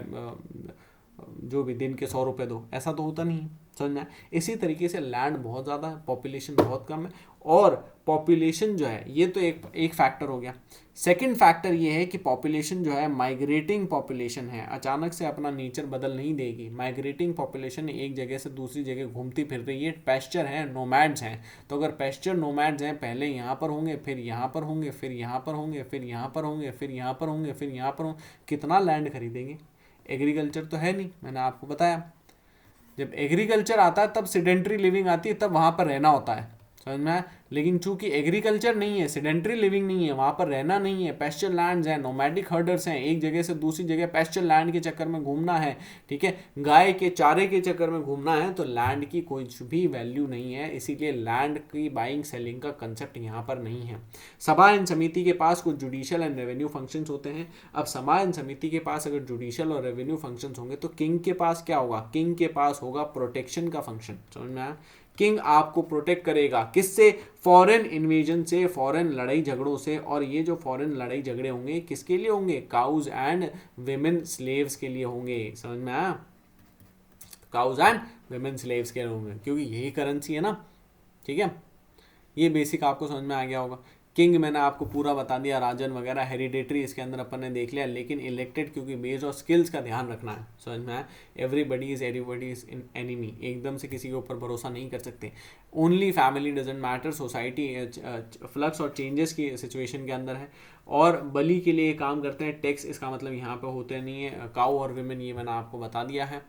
जो भी दिन के 100 रुपये दो, ऐसा तो होता नहीं है। समझ में? इसी तरीके से लैंड बहुत ज़्यादा है, पॉपुलेशन बहुत कम है। और पॉपुलेशन जो है ये तो एक फैक्टर हो गया। सेकंड फैक्टर ये है कि पॉपुलेशन जो है माइग्रेटिंग पॉपुलेशन है, अचानक से अपना नेचर बदल नहीं देगी। माइग्रेटिंग पॉपुलेशन एक जगह से दूसरी जगह घूमती फिर रही है। पेस्चर हैं, नोमैड्स हैं। तो अगर पेस्चर नोमैड्स हैं, पहले यहाँ पर होंगे, फिर यहाँ पर होंगे, फिर यहाँ पर होंगे, फिर यहाँ पर होंगे, फिर यहाँ पर होंगे, फिर यहाँ पर होंगे, कितना लैंड खरीदेंगे? एग्रीकल्चर तो है नहीं, मैंने आपको बताया। जब एग्रीकल्चर आता है तब सीडेंट्री लिविंग आती है, तब वहाँ पर रहना होता है। समझ में आया? लेकिन चूंकि एग्रीकल्चर नहीं है, सीडेंट्री लिविंग नहीं है, वहाँ पर रहना नहीं है, पेस्चर लैंड्स हैं, नोमैडिक हर्डर्स हैं, एक जगह से दूसरी जगह पेस्चर लैंड के चक्कर में घूमना है, ठीक है, गाय के चारे के चक्कर में घूमना है, तो लैंड की कोई भी वैल्यू नहीं है। इसीलिए लैंड की बाइंग सेलिंग का कंसेप्ट यहाँ पर नहीं है। सभा एंड समिति के पास कुछ जुडिशियल एंड रेवेन्यू फंक्शंस होते हैं। अब सभा एंड समिति के पास अगर जुडिशियल और रेवेन्यू फंक्शंस होंगे तो किंग के पास क्या होगा? किंग के पास होगा प्रोटेक्शन का फंक्शन। समझ में आया? किंग आपको प्रोटेक्ट करेगा, किससे? फॉरेन इन्वेजन से, फॉरेन लड़ाई झगड़ों से। और ये जो फॉरेन लड़ाई झगड़े होंगे किसके लिए होंगे? काउज एंड विमेन स्लेव्स के लिए होंगे। समझ में आया? काउज एंड विमेन स्लेव्स के लिए होंगे, क्योंकि यही करेंसी है ना। ठीक है, ये बेसिक आपको समझ में आ गया होगा। किंग मैंने आपको पूरा बता दिया, राजन वगैरह हेरिडेटरी इसके अंदर अपन ने देख लिया, लेकिन इलेक्टेड क्योंकि बेस्ड और स्किल्स का ध्यान रखना है, समझ में आया। एवरीबडी इज इन एनिमी, एकदम से किसी के ऊपर भरोसा नहीं कर सकते। Only family doesn't matter, society flux और चेंजेस की सिचुएशन के अंदर है। और बलि के लिए काम करते हैं, टैक्स इसका मतलब यहाँ पे होते नहीं है। काउ और विमेन ये मैंने आपको बता दिया है।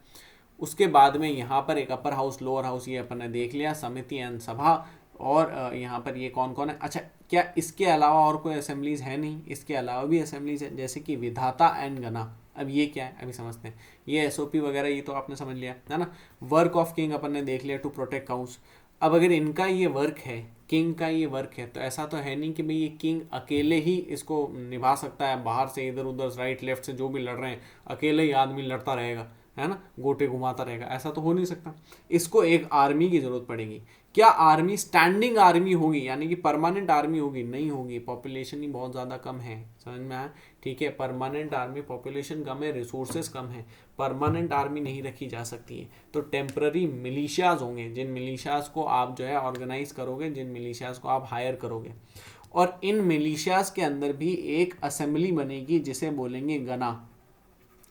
उसके बाद में यहाँ पर एक अपर हाउस लोअर हाउस ये अपन ने देख लिया, समिति एंड सभा। और यहाँ पर ये कौन कौन है, अच्छा क्या इसके अलावा और कोई असेंबलीज है? नहीं, इसके अलावा भी असेंबलीज है, जैसे कि विधाता एंड गणा। अब ये क्या है अभी समझते हैं। ये एसओपी वगैरह ये तो आपने समझ लिया है ना। वर्क ऑफ किंग अपन ने देख लिया, टू प्रोटेक्ट हाउस। अब अगर इनका ये वर्क है, किंग का ये वर्क है, तो ऐसा तो है नहीं कि भाई ये किंग अकेले ही इसको निभा सकता है। बाहर से इधर उधर राइट लेफ्ट से जो भी लड़ रहे हैं, अकेले ही आदमी लड़ता रहेगा, है ना, गोटे घुमाता रहेगा, ऐसा तो हो नहीं सकता। इसको एक आर्मी की जरूरत पड़ेगी। क्या आर्मी स्टैंडिंग आर्मी होगी, यानी कि परमानेंट आर्मी होगी? नहीं होगी, पॉपुलेशन ही बहुत ज़्यादा कम है, समझ में आया। ठीक है, परमानेंट आर्मी, पॉपुलेशन कम है, रिसोर्सेज कम है, परमानेंट आर्मी नहीं रखी जा सकती है। तो टेम्पररी मिलिशियाज होंगे, जिन मिलिशियाज को आप जो है ऑर्गेनाइज करोगे, जिन मिलिशियाज को आप हायर करोगे। और इन मिलिशियाज के अंदर भी एक असेंबली बनेगी जिसे बोलेंगे गना,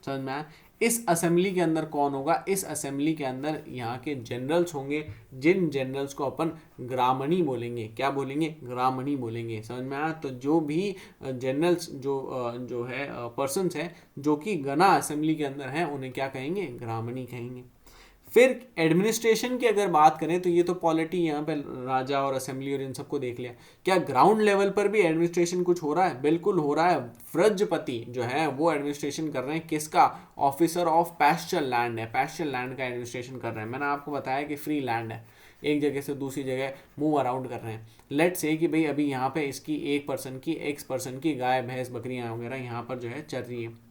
समझ में आया। इस असेंबली के अंदर कौन होगा? इस असेंबली के अंदर यहाँ के जनरल्स होंगे, जिन जनरल्स को अपन ग्रामणी बोलेंगे। क्या बोलेंगे? ग्रामणी बोलेंगे, समझ में आया। तो जो भी जनरल्स जो है पर्सन्स हैं जो कि गना असेंबली के अंदर हैं, उन्हें क्या कहेंगे? ग्रामणी कहेंगे। फिर एडमिनिस्ट्रेशन की अगर बात करें तो ये तो पॉलिटी यहाँ पे राजा और असेंबली और इन सबको देख लिया। क्या ग्राउंड लेवल पर भी एडमिनिस्ट्रेशन कुछ हो रहा है? बिल्कुल हो रहा है। व्रजपति जो है वो एडमिनिस्ट्रेशन कर रहे हैं, किसका? ऑफिसर ऑफ पैस्चर लैंड है, पैस्चर लैंड का एडमिनिस्ट्रेशन कर रहे हैं। मैंने आपको बताया कि फ्री लैंड है, एक जगह से दूसरी जगह मूव अराउंड कर रहे हैं। लेट्स से कि भाई अभी यहाँ पे इसकी एक पर्सन की गाय भैंस बकरियाँ वगैरह यहाँ पर जो है चल रही है,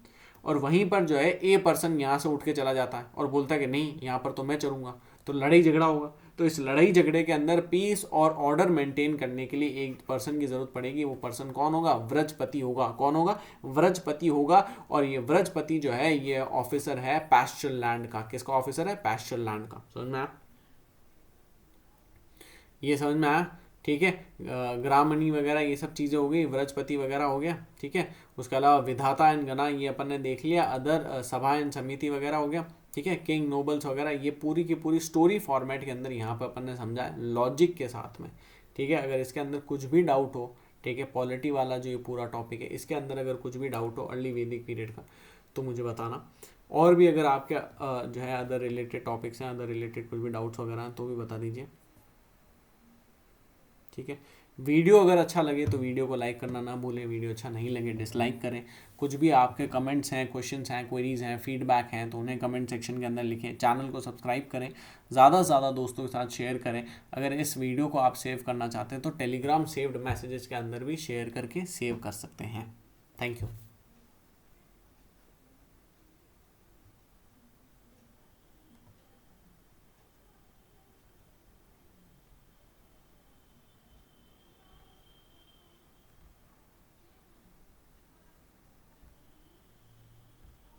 और वहीं पर जो है ए पर्सन यहाँ से उठ के चला जाता है और बोलता है कि नहीं यहाँ पर तो मैं चलूंगा, तो लड़ाई झगड़ा होगा। तो इस लड़ाई झगड़े के अंदर पीस और ऑर्डर मेंटेन करने के लिए एक पर्सन की जरूरत पड़ेगी। वो पर्सन कौन होगा? व्रजपति होगा। कौन होगा? व्रजपति होगा। और ये व्रजपति जो है ये ऑफिसर है पैस्चर लैंड का। किसका ऑफिसर है? पैस्चर लैंड का। समझ में आया? ये समझ में आया? ठीक है, ग्रामणी वगैरह ये सब चीज़ें हो गई, व्रजपति वगैरह हो गया। ठीक है, उसके अलावा विधाता एंड गणा ये अपन ने देख लिया। अदर सभा एंड समिति वगैरह हो गया। ठीक है, किंग नोबल्स वगैरह ये पूरी की पूरी स्टोरी फॉर्मेट के अंदर यहाँ पर अपन ने समझा है लॉजिक के साथ में। ठीक है, अगर इसके अंदर कुछ भी डाउट हो, ठीक है, पॉलिटी वाला जो ये पूरा टॉपिक है इसके अंदर अगर कुछ भी डाउट हो अर्ली वैदिक पीरियड का, तो मुझे बताना। और भी अगर आपके जो है अदर रिलेटेड टॉपिक्स हैं, अदर रिलेटेड कुछ भी डाउट्स वगैरह हैं तो भी बता दीजिए। ठीक है, वीडियो अगर अच्छा लगे तो वीडियो को लाइक करना ना भूलें, वीडियो अच्छा नहीं लगे डिसलाइक करें। कुछ भी आपके कमेंट्स हैं, क्वेश्चंस हैं, क्वेरीज हैं, फीडबैक हैं तो उन्हें कमेंट सेक्शन के अंदर लिखें। चैनल को सब्सक्राइब करें, ज़्यादा से ज़्यादा दोस्तों के साथ शेयर करें। अगर इस वीडियो को आप सेव करना चाहते हैं तो टेलीग्राम सेव्ड मैसेजेस के अंदर भी शेयर करके सेव कर सकते हैं। Thank you.